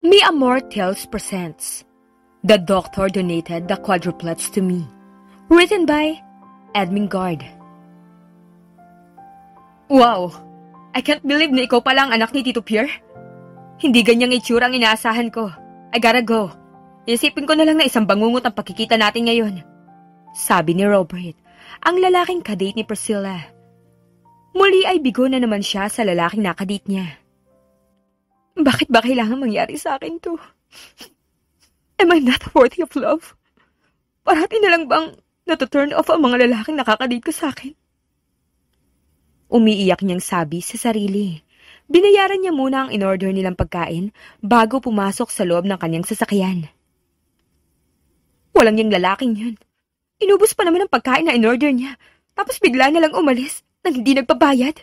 Mi Amor Tales presents The Doctor Donated the Quadruplets to Me. Written by Edmund Gard. Wow! I can't believe na ikaw pala ang anak ni Tito Pierre. Hindi ganyang itsura ang inaasahan ko. I gotta go. Isipin ko na lang na isang bangungot ang pagkikita natin ngayon. Sabi ni Robert, ang lalaking kadate ni Priscilla. Muli ay bigo na naman siya sa lalaking nakadate niya. Bakit ba kailangan mangyari sa akin to? Am I not worthy of love? Parati na lang bang nata-turn off ang mga lalaking nakakadate ko sa akin? Umiiyak niyang sabi sa sarili. Binayaran niya muna ang in-order nilang pagkain bago pumasok sa loob ng kanyang sasakyan. Walang niyang lalaking yun. Inubos pa naman ang pagkain na in-order niya, tapos bigla na lang umalis nang hindi nagbabayad.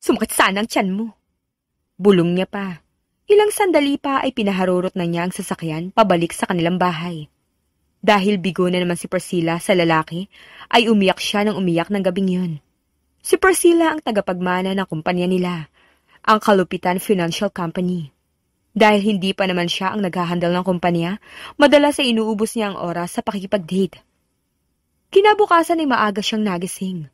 Sumakit sana ang tiyan mo. Bulong niya pa. Ilang sandali pa ay pinaharurot na niya ang sasakyan pabalik sa kanilang bahay. Dahil bigo na naman si Priscilla sa lalaki, ay umiyak siya ng umiyak ng gabing yun. Si Priscilla ang tagapagmana ng kumpanya nila, ang Kalupitan Financial Company. Dahil hindi pa naman siya ang naghahandle ng kumpanya, madalas ay inuubos niya ang oras sa pakikipag-date. Kinabukasan ay maaga siyang nagising.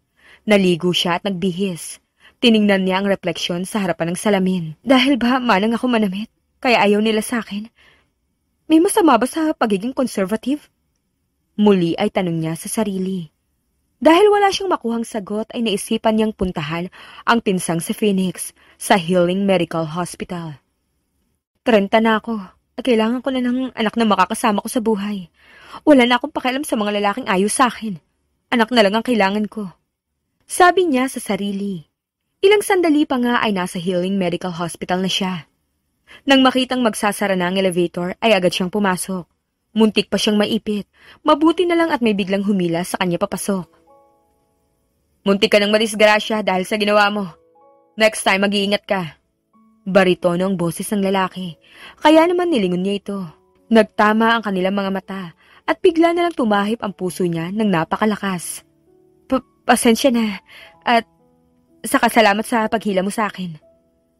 Naligo siya at nagbihis. Tiningnan niya ang refleksyon sa harapan ng salamin. Dahil ba manang ako manamit, kaya ayaw nila sa akin? May masama ba sa pagiging conservative? Muli ay tanong niya sa sarili. Dahil wala siyang makuhang sagot ay naisipan niyang puntahan ang tinsang si Phoenix sa Healing Medical Hospital. 30 na ako at kailangan ko na ng anak na makakasama ko sa buhay. Wala na akong pakialam sa mga lalaking ayaw sa akin. Anak na lang ang kailangan ko. Sabi niya sa sarili. Ilang sandali pa nga ay nasa Healing Medical Hospital na siya. Nang makitang magsasara na ang elevator ay agad siyang pumasok. Muntik pa siyang maipit. Mabuti na lang at may biglang humila sa kanya papasok. Muntik ka nang madisgrasya dahil sa ginawa mo. Next time mag-iingat ka. Baritono ang boses ng lalaki. Kaya naman nilingon niya ito. Nagtama ang kanilang mga mata at bigla na lang tumahip ang puso niya ng napakalakas. Pasensya na at saka salamat sa paghila mo sa akin.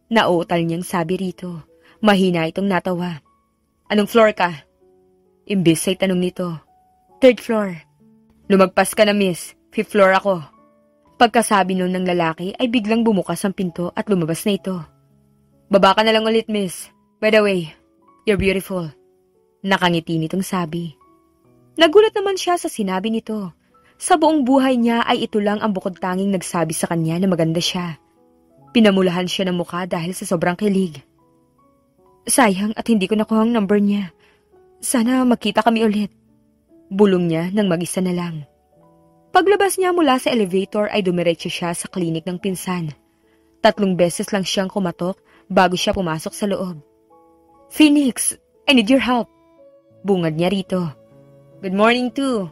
Nauutal niyang sabi rito. Mahina itong natawa. Anong floor ka? Imbis ay tanong nito. 3rd floor. Lumagpas ka na miss. 5th floor ako. Pagkasabi nun ng lalaki ay biglang bumukas ang pinto at lumabas na ito. Baba ka na lang ulit miss. By the way, you're beautiful. Nakangiti nitong sabi. Nagulat naman siya sa sinabi nito. Sa buong buhay niya ay ito lang ang bukod tanging nagsabi sa kanya na maganda siya. Pinamulahan siya ng mukha dahil sa sobrang kilig. Sayang at hindi ko nakuha ang number niya. Sana makita kami ulit. Bulong niya nang mag-isa na lang. Paglabas niya mula sa elevator ay dumiretso siya sa klinik ng pinsan. 3 beses lang siyang kumatok bago siya pumasok sa loob. Phoenix, I need your help. Bungad niya rito. Good morning too.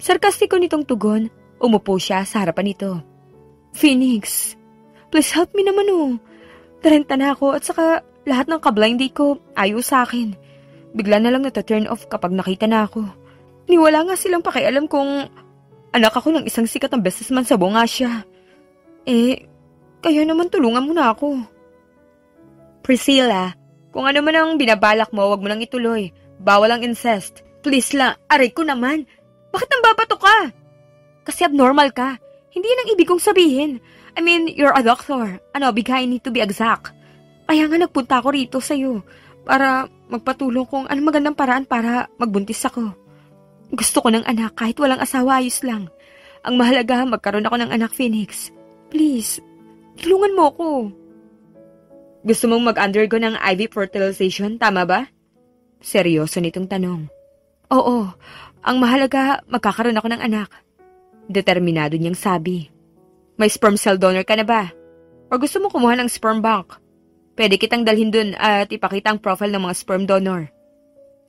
Sarkastiko nitong tugon, umupo siya sa harapan nito. Phoenix, please help me naman 30 na ako at saka lahat ng ka-blind date ko ayaw sa akin. Bigla na lang nata-turn off kapag nakita na ako. Niwala nga silang pakialam kung anak ako ng isang sikat na businessman sa buong Asia. Kaya naman tulungan mo na ako. Priscilla, kung ano man ang binabalak mo, wag mo nang ituloy. Bawal ang incest. Please lang, aray ko naman. Bakit nang babato ka? Kasi abnormal ka. Hindi yan ang ibig kong sabihin. I mean, you're a doctor. Bigay need to be exact. Kaya nga nagpunta ako rito sa'yo para magpatulong kung anong magandang paraan para magbuntis ako. Gusto ko ng anak kahit walang asawa, ayos lang. Ang mahalaga, magkaroon ako ng anak, Phoenix. Please, tulungan mo ako. Gusto mong mag-undergo ng IV fertilization, tama ba? Seryoso nitong tanong. Oo, ang mahalaga, magkakaroon ako ng anak. Determinado niyang sabi. May sperm cell donor ka na ba? O gusto mo kumuha ng sperm bank? Pwede kitang dalhin dun at ipakita ang profile ng mga sperm donor.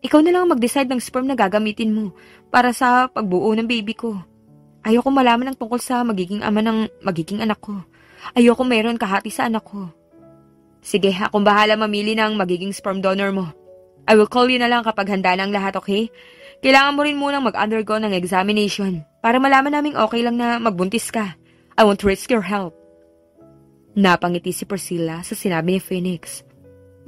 Ikaw na lang mag-decide ng sperm na gagamitin mo para sa pagbuo ng baby ko. Ayoko malaman ang tungkol sa magiging ama ng magiging anak ko. Ayoko mayroon kahati sa anak ko. Sige, akong bahala mamili ng magiging sperm donor mo. I will call you na lang kapag handa na ang lahat, okay? Kailangan mo rin munang mag-undergo ng examination para malaman naming okay lang na magbuntis ka. I won't risk your help. Napangiti si Priscilla sa sinabi ni Phoenix.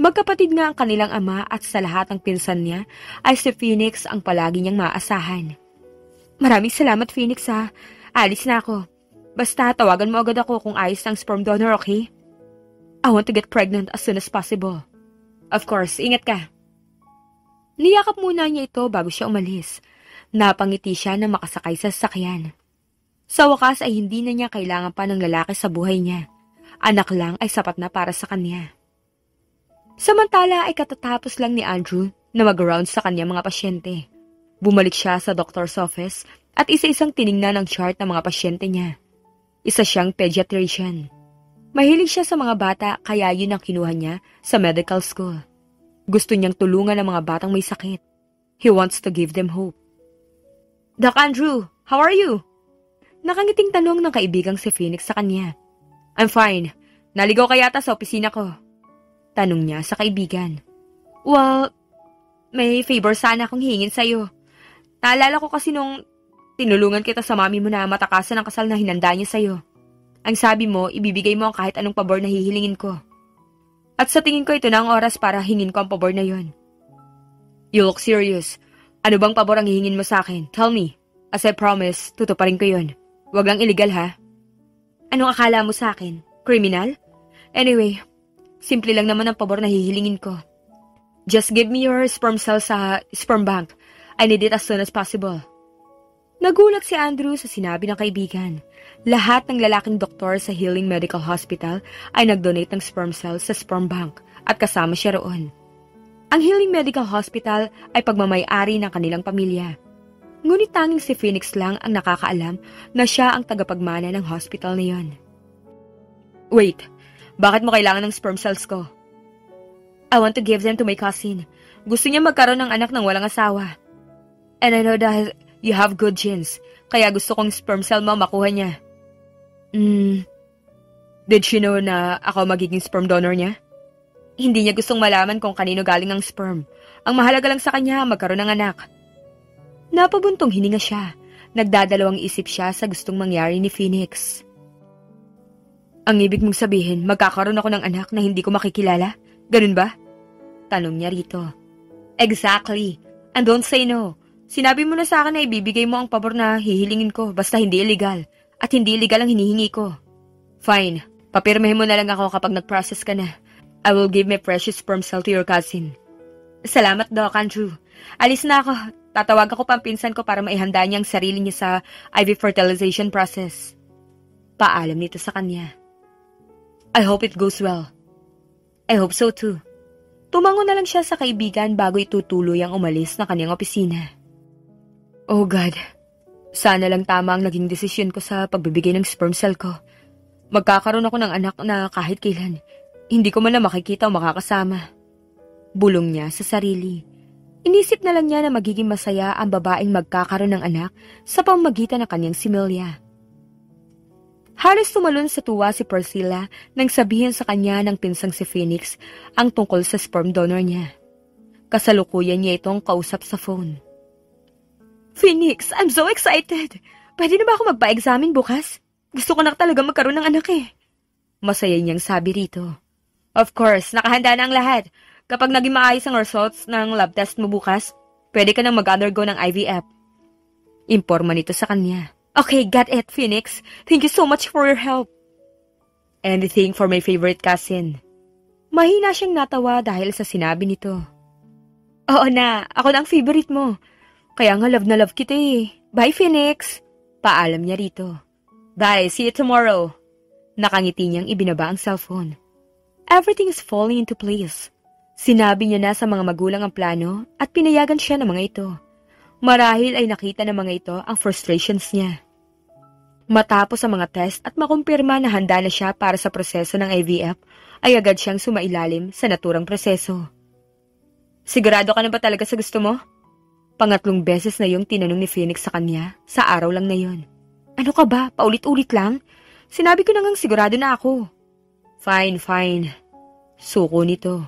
Magkapatid nga ang kanilang ama at sa lahat ng pinsan niya ay si Phoenix ang palagi niyang maasahan. Maraming salamat, Phoenix ha. Alis na ako. Basta tawagan mo agad ako kung ayos ng sperm donor, okay? I want to get pregnant as soon as possible. Of course, ingat ka. Niyakap muna niya ito bago siya umalis. Napangiti siya na makasakay sa sasakyan. Sa wakas ay hindi na niya kailangan pa ng lalaki sa buhay niya. Anak lang ay sapat na para sa kanya. Samantala ay katatapos lang ni Andrew na mag-round sa kanya mga pasyente. Bumalik siya sa doctor's office at isa-isang tiningnan ang chart ng mga pasyente niya. Isa siyang pediatrician. Mahilig siya sa mga bata kaya yun ang kinuha niya sa medical school. Gusto niyang tulungan ang mga batang may sakit. He wants to give them hope. Doc Andrew, how are you? Nakangiting tanong ng kaibigang si Phoenix sa kanya. I'm fine. Naligaw ka yata sa opisina ko. Tanong niya sa kaibigan. Well, may favor sana akong hingin sa'yo. Naalala ko kasi nung tinulungan kita sa mami mo na matakasan ang kasal na hinanda niya sa'yo. Ang sabi mo, ibibigay mo ang kahit anong pabor na hihilingin ko. At sa tingin ko ito na ang oras para hingin ko ang pabor na yon. You look serious. Ano bang pabor ang hihingin mo sa akin? Tell me. As I promise, tutuparin ko yon. Huwag lang illegal ha. Anong akala mo sa akin? Criminal? Anyway, simple lang naman ang pabor na hihilingin ko. Just give me your sperm cells sa sperm bank. I need it as soon as possible. Nagulat si Andrew sa sinabi ng kaibigan. Lahat ng lalaking doktor sa Healing Medical Hospital ay nag-donate ng sperm cells sa sperm bank at kasama siya roon. Ang Healing Medical Hospital ay pagmamay-ari ng kanilang pamilya. Ngunit tanging si Phoenix lang ang nakakaalam na siya ang tagapagmana ng hospital na yon. Wait, bakit mo kailangan ng sperm cells ko? I want to give them to my cousin. Gusto niya magkaroon ng anak ng walang asawa. And I know that you have good genes, kaya gusto kong sperm cell mo makuha niya. Did she know na ako magiging sperm donor niya? Hindi niya gustong malaman kung kanino galing ang sperm. Ang mahalaga lang sa kanya magkaroon ng anak. Napabuntong hininga siya. Nagdadalawang isip siya sa gustong mangyari ni Phoenix. Ang ibig mong sabihin, magkakaroon ako ng anak na hindi ko makikilala? Ganun ba? Tanong niya rito. Exactly. And don't say no. Sinabi mo na sa akin na ibibigay mo ang pabor na hihilingin ko basta hindi illegal. At hindi illegal ang hinihingi ko. Fine. Papirmahin mo na lang ako kapag nag-process ka na. I will give my precious sperm cell to your cousin. Salamat, Doc Andrew. Alis na ako. Tatawag ako pa ang pinsan ko para maihanda niya ang sarili niya sa IV fertilization process. Paalam nito sa kanya. I hope it goes well. I hope so too. Tumango na lang siya sa kaibigan bago itutuloy ang umalis na kanyang opisina. Oh God, sana lang tama ang naging desisyon ko sa pagbibigay ng sperm cell ko. Magkakaroon ako ng anak na kahit kailan, hindi ko man na makikita o makakasama. Bulong niya sa sarili. Inisip na lang niya na magiging masaya ang babaeng magkakaroon ng anak sa pamamagitan ng kanyang si Millia. Halos tumalon sa tuwa si Priscilla nang sabihin sa kanya ng pinsang si Phoenix ang tungkol sa sperm donor niya. Kasalukuyan niya itong kausap sa phone. Phoenix, I'm so excited! Pwede na ba ako magpa-examine bukas? Gusto ko na talaga magkaroon ng anak eh. Masaya niyang sabi rito. Of course, nakahanda na ang lahat. Kapag naging maayos ang results ng lab test mo bukas, pwede ka nang mag-undergo ng IVF. Imporma nito sa kanya. Okay, got it, Phoenix. Thank you so much for your help. Anything for my favorite cousin. Mahina siyang natawa dahil sa sinabi nito. Oo na, ako na ang favorite mo. Kaya nga love na love kita eh. Bye, Phoenix. Paalam niya rito. Bye, see you tomorrow. Nakangiti niyang ibinaba ang cellphone. Everything is falling into place. Sinabi niya na sa mga magulang ang plano at pinayagan siya ng mga ito. Marahil ay nakita ng mga ito ang frustrations niya. Matapos ang mga test at makumpirma na handa na siya para sa proseso ng IVF, ay agad siyang sumailalim sa naturang proseso. Sigurado ka na ba talaga sa gusto mo? Pangatlong beses na yung tinanong ni Phoenix sa kanya sa araw lang na yon. Ano ka ba? Paulit-ulit lang? Sinabi ko na ngang sigurado na ako. Fine. Suko nito.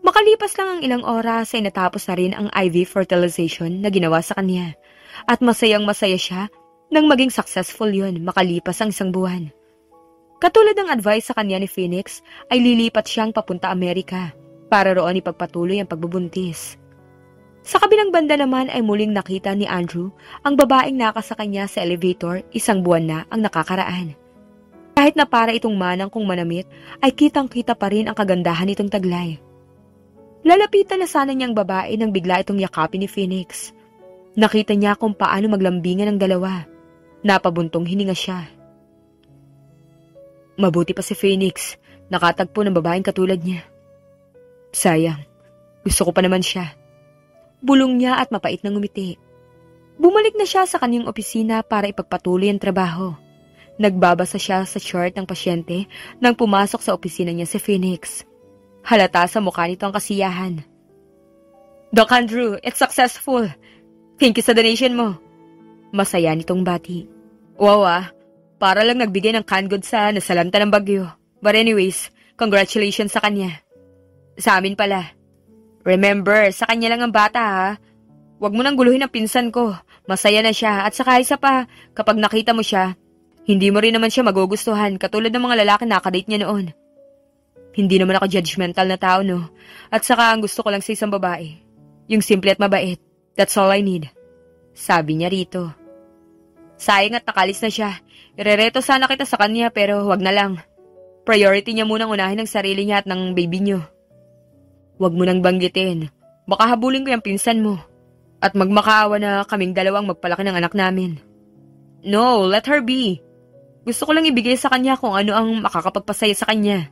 Makalipas lang ang ilang oras ay natapos na rin ang IV fertilization na ginawa sa kanya. At masayang-masaya siya nang maging successful yun makalipas ang isang buwan. Katulad ng advice sa kanya ni Phoenix ay lilipat siyang papunta Amerika para roon ipagpatuloy ang pagbubuntis. Sa kabilang banda naman ay muling nakita ni Andrew ang babaeng nakasakay niya sa elevator 1 buwan na ang nakakaraan. Kahit na para itong manang kung manamit, ay kitang-kita pa rin ang kagandahan nitong taglay. Lalapitan na sana niyang babae nang bigla itong yakapin ni Phoenix. Nakita niya kung paano maglambingan ng dalawa. Napabuntong hininga siya. Mabuti pa si Phoenix, nakatagpo ng babaeng katulad niya. Sayang, gusto ko pa naman siya. Bulong niya at mapait na ngumiti. Bumalik na siya sa kanyang opisina para ipagpatuloy ang trabaho. Nagbabasa siya sa chart ng pasyente nang pumasok sa opisina niya si Phoenix. Halata sa mukha nito ang kasiyahan. Doc Andrew, it's successful. Thank you sa donation mo. Masaya nitong bati. Wow para lang nagbigay ng canned goods sa nasalanta ng bagyo. But anyways, congratulations sa kanya. Sa amin pala. Remember, sa kanya lang ang bata ha. Huwag mo nang guluhin ang pinsan ko. Masaya na siya at saka isa pa, kapag nakita mo siya, hindi mo rin naman siya magugustuhan katulad ng mga lalaki na nakadate niya noon. Hindi naman ako judgmental na tao no. At saka ang gusto ko lang sa isang babae. Yung simple at mabait. That's all I need. Sabi niya rito. Sayang at nakalis na siya. Irereto sana kita sa kanya pero wag na lang. Priority niya munang unahin ang sarili niya at ng baby niyo. Huwag mo nang banggitin. Baka habulin ko yung pinsan mo. At magmakaawa na kaming dalawang magpalaki ng anak namin. No, let her be. Gusto ko lang ibigay sa kanya kung ano ang makakapagpasaya sa kanya.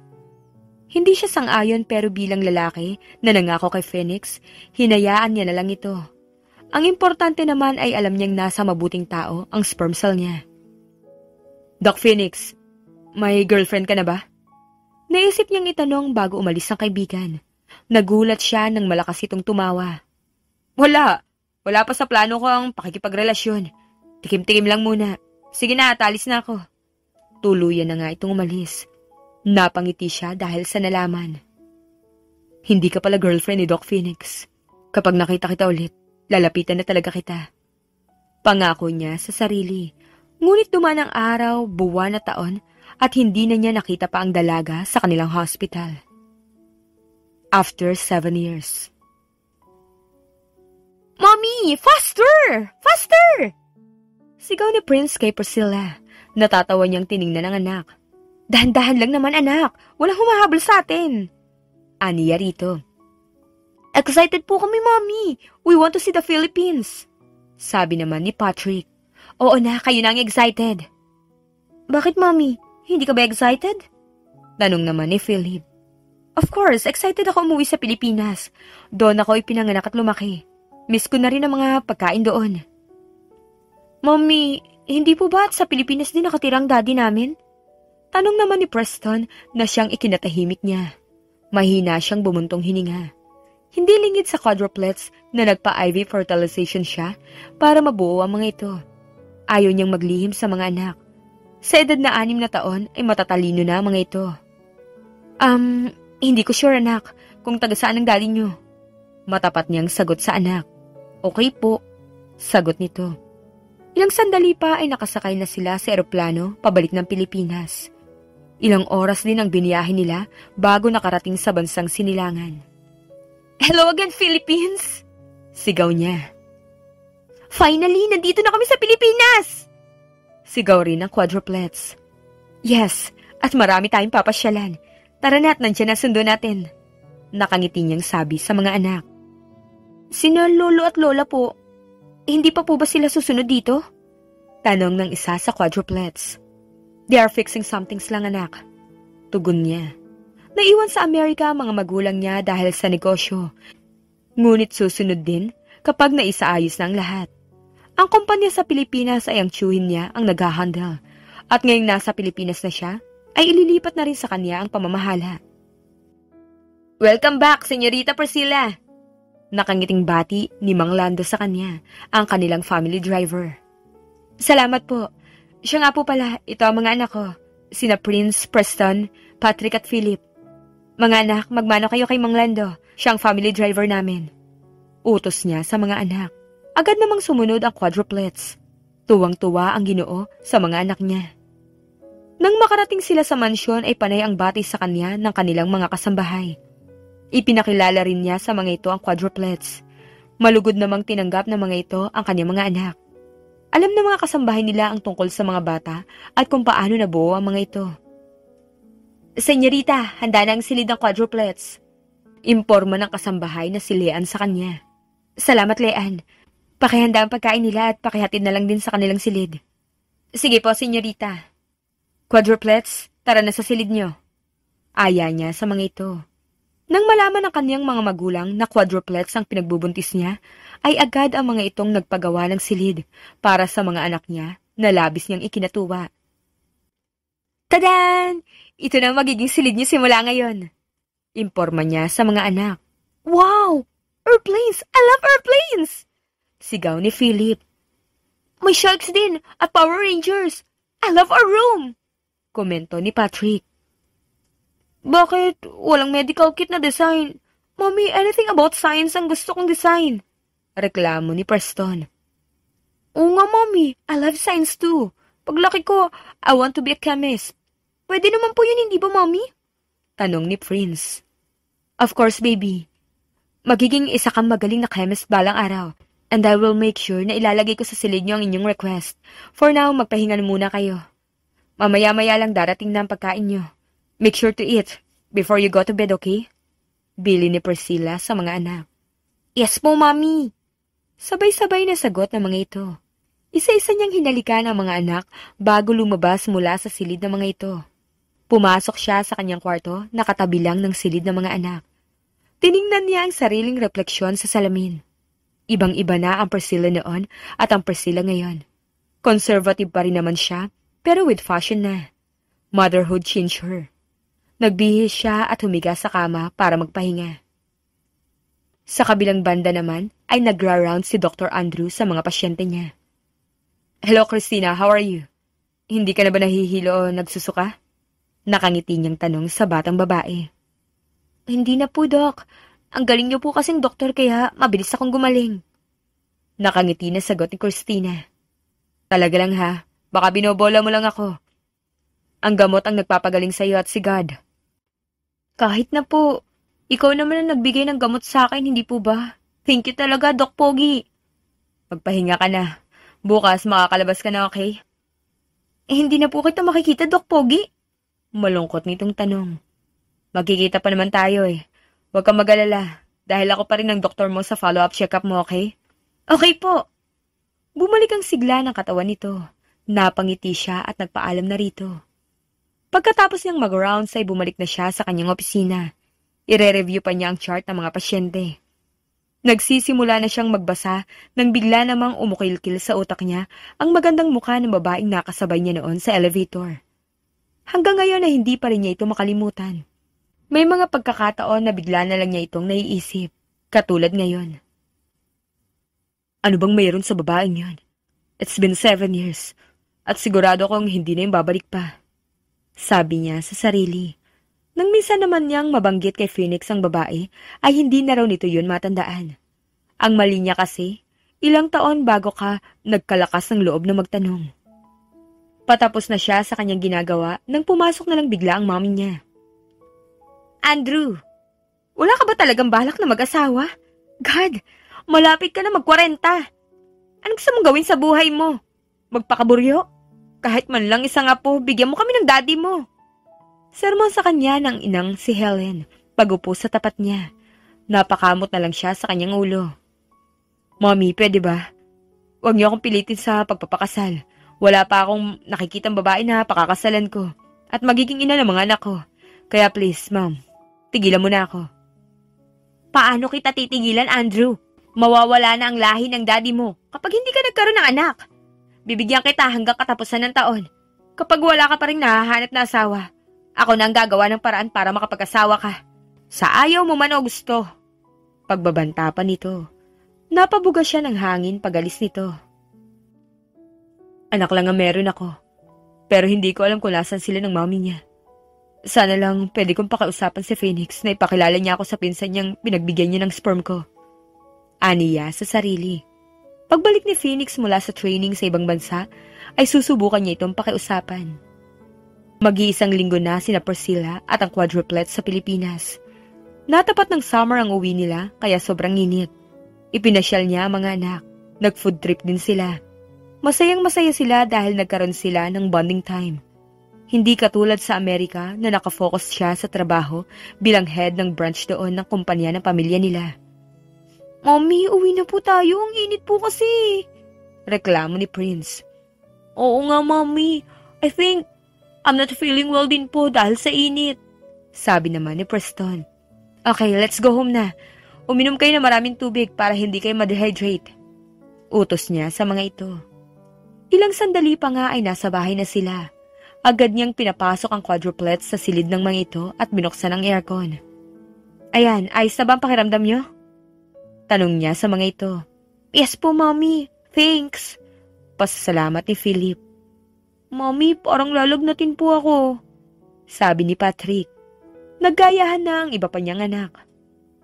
Hindi siya sang-ayon pero bilang lalaki na nangako kay Phoenix, hinayaan niya na lang ito. Ang importante naman ay alam niyang nasa mabuting tao ang sperm cell niya. Doc Phoenix, may girlfriend ka na ba? Naisip niyang itanong bago umalis ang kaibigan. Nagulat siya nang malakas itong tumawa. Wala pa sa plano ko ang pakikipagrelasyon. Tikim-tikim lang muna. Sige na, atalis na ako. Tuluyan na nga itong umalis. Napangiti siya dahil sa nalaman. Hindi ka pala girlfriend ni Doc Phoenix. Kapag nakita kita ulit, lalapitan na talaga kita. Pangako niya sa sarili. Ngunit dumaan ang araw, buwan at taon at hindi na niya nakita pa ang dalaga sa kanilang hospital. After 7 years. Mommy! Faster! Faster! Sigaw ni Prince kay Priscilla. Natatawa niyang tiningnan ang anak. Dahan-dahan lang naman anak. Walang humahabol sa atin. Aniya rito. Excited po kami, Mommy. We want to see the Philippines. Sabi naman ni Patrick. Oo na, kayo na ang excited. Bakit, Mommy? Hindi ka ba excited? Tanong naman ni Philip. Of course, excited ako umuwi sa Pilipinas. Doon ako ipinanganak at lumaki. Miss ko na rin ang mga pagkain doon. Mommy, hindi po ba sa Pilipinas din nakatirang daddy namin? Tanong naman ni Preston na siyang ikinatahimik niya. Mahina siyang bumuntong hininga. Hindi lingid sa quadruplets na nagpa-IV fertilization siya para mabuo ang mga ito. Ayaw niyang maglihim sa mga anak. Sa edad na 6 na taon ay matatalino na ang mga ito. Hindi ko sure anak kung taga saan ang daddy niyo. Matapat niyang sagot sa anak. Okay po, sagot nito. Ilang sandali pa ay nakasakay na sila sa eroplano pabalik ng Pilipinas. Ilang oras din ang biniyahe nila bago nakarating sa bansang sinilangan. Hello again, Philippines! Sigaw niya. Finally, nandito na kami sa Pilipinas! Sigaw rin ang quadruplets. Yes, at marami tayong papasyalan. Tara na at nandiyan na sundo natin. Nakangiti niyang sabi sa mga anak. Sina lolo at lola po. Hindi pa po ba sila susunod dito? Tanong ng isa sa quadruplets. They are fixing somethings lang anak. Tugon niya. Naiwan sa Amerika ang mga magulang niya dahil sa negosyo. Ngunit susunod din kapag naisaayos na ang lahat. Ang kumpanya sa Pilipinas ay ang tiyuhin niya ang nag-handle. At ngayong nasa Pilipinas na siya, ay ililipat na rin sa kanya ang pamamahala. Welcome back, Senyorita Priscilla! Nakangiting bati ni Mang Lando sa kanya, ang kanilang family driver. Salamat po. Siya nga po pala, ito ang mga anak ko. Sina Prince, Preston, Patrick at Philip. Mga anak, magmano kayo kay Mang Lando. Siya ang family driver namin. Utos niya sa mga anak. Agad namang sumunod ang quadruplets. Tuwang-tuwa ang Ginoo sa mga anak niya. Nang makarating sila sa mansyon ay panay ang bati sa kanya ng kanilang mga kasambahay. Ipinakilala rin niya sa mga ito ang quadruplets. Malugod namang tinanggap ng mga ito ang kanyang mga anak. Alam ng mga kasambahay nila ang tungkol sa mga bata at kung paano nabuo ang mga ito. Senyorita, handa na ang silid ng quadruplets. Imporma ng kasambahay na si Leanne sa kanya. Salamat, Leanne. Pakihanda ang pagkain nila at pakihatid na lang din sa kanilang silid. Sige po, senyorita. Quadruplets, tara na sa silid nyo. Aya niya sa mga ito. Nang malaman ng kanyang mga magulang na quadruplets ang pinagbubuntis niya, ay agad ang mga itong nagpagawa ng silid para sa mga anak niya na labis niyang ikinatuwa. Tadan! Ito na ang magiging silid niyo simula ngayon. Imporma niya sa mga anak. Wow! Airplanes! I love airplanes! Sigaw ni Philip. May sharks din at Power Rangers! I love our room! Komento ni Patrick. Bakit walang medical kit na design? Mommy, anything about science ang gusto kong design. Reklamo ni Preston. Oo nga, Mommy. I love science too. Paglaki ko, I want to be a chemist. Pwede naman po yun, hindi ba, Mommy? Tanong ni Prince. Of course, baby. Magiging isa kang magaling na chemist balang araw. And I will make sure na ilalagay ko sa silid niyo ang inyong request. For now, magpahinga muna kayo. Mamaya-maya lang darating na ang pagkain niyo. Make sure to eat before you go to bed, okay? Bili ni Priscilla sa mga anak. Yes po, Mommy. Sabay-sabay na sagot ng mga ito. Isa-isa niyang hinalikan ang mga anak bago lumabas mula sa silid ng mga ito. Pumasok siya sa kanyang kwarto, nakatabi lang ng silid ng mga anak. Tiningnan niya ang sariling refleksyon sa salamin. Ibang-iba na ang Priscilla noon at ang Priscilla ngayon. Conservative pa rin naman siya, pero with fashion na. Motherhood changed her. Nagbihis siya at humiga sa kama para magpahinga. Sa kabilang banda naman ay nagra-round si Dr. Andrew sa mga pasyente niya. Hello, Christina, how are you? Hindi ka na ba nahihilo o nagsusuka? Nakangiti niyang tanong sa batang babae. Hindi na po, Doc. Ang galing niyo po kasing doktor kaya mabilis akong gumaling. Nakangiti na sagot ni Christina. Talaga lang ha, baka binobola mo lang ako. Ang gamot ang nagpapagaling sa iyo at si God. Kahit na po, ikaw naman ang nagbigay ng gamot sa akin, hindi po ba? Thank you talaga, Doc Pogi. Magpahinga ka na. Bukas makakalabas ka na, okay? Hindi na po kita makikita, Doc Pogi. Malungkot nitong tanong. Magkikita pa naman tayo eh. Huwag kang mag-alala, dahil ako pa rin ang doktor mo sa follow-up check-up mo, okay? Okay po. Bumalik ang sigla ng katawan nito. Napangiti siya at nagpaalam na rito. Pagkatapos niyang mag-rounds ay bumalik na siya sa kanyang opisina. Ire-review pa niya ang chart ng mga pasyente. Nagsisimula na siyang magbasa nang bigla namang umukilkil sa utak niya ang magandang mukha ng babaeng nakasabay niya noon sa elevator. Hanggang ngayon ay hindi pa rin niya ito makalimutan. May mga pagkakataon na bigla na lang niya itong naiisip, katulad ngayon. Ano bang mayroon sa babaeng yon? It's been 7 years, at sigurado kong hindi na yung babalik pa. Sabi niya sa sarili. Nang minsan naman niyang mabanggit kay Phoenix ang babae, ay hindi na raw nito yun matandaan. Ang mali niya kasi, ilang taon bago ka nagkalakas ng loob na magtanong. Patapos na siya sa kanyang ginagawa nang pumasok na lang bigla ang mommy niya. Andrew, wala ka ba talagang balak na mag-asawa? God, malapit ka na mag-40. Anong gusto mong gawin sa buhay mo? Magpakaburyo? Kahit man lang isang apo, bigyan mo kami ng daddy mo. Sermon sa kanya ng inang si Helen, pagupo sa tapat niya. Napakamot na lang siya sa kanyang ulo. Mommy, pwede ba? Huwag niyo akong pilitin sa pagpapakasal. Wala pa akong nakikitang babae na pakakasalan ko. At magiging ina ng mga anak ko. Kaya please, ma'am, tigilan mo na ako. Paano kita titigilan, Andrew? Mawawala na ang lahi ng daddy mo kapag hindi ka nagkaroon ng anak. Bibigyan kita hanggang katapusan ng taon. Kapag wala ka pa rin nahahanap na asawa, ako na ang gagawa ng paraan para makapag-asawa ka. Sa ayaw mo man o gusto. Pagbabanta pa nito. Napabuga siya ng hangin pagalis nito. Anak lang ang meron ako. Pero hindi ko alam kung nasan sila ng mami niya. Sana lang pwede kong pakiusapan si Phoenix na ipakilala niya ako sa pinsan niyang pinagbigyan niya ng sperm ko. Aniya sa sarili. Pagbalik ni Phoenix mula sa training sa ibang bansa, ay susubukan niya itong pakiusapan. Mag-iisang linggo na sina Priscilla at ang quadruplets sa Pilipinas. Natapat ng summer ang uwi nila kaya sobrang init. Ipinasyal niya ang mga anak. Nag-food trip din sila. Masayang-masaya sila dahil nagkaroon sila ng bonding time. Hindi katulad sa Amerika na nakafocus siya sa trabaho bilang head ng branch doon ng kumpanya ng pamilya nila. Mommy, uwi na po tayo. Ang init po kasi. Reklamo ni Prince. Oo nga, Mommy. I think I'm not feeling well din po dahil sa init. Sabi naman ni Preston. Okay, let's go home na. Uminom kayo ng maraming tubig para hindi kayo ma-dehydrate. Utos niya sa mga ito. Ilang sandali pa nga ay nasa bahay na sila. Agad niyang pinapasok ang quadruplets sa silid ng mga ito at binuksan ang aircon. Ayan, ayos na ba ang pakiramdam niyo? Tanong niya sa mga ito. Yes po, Mommy. Thanks. Pasasalamat ni Philip. Mommy, parang lalagnatin po ako. Sabi ni Patrick. Naggayahan na ang iba pa niyang anak.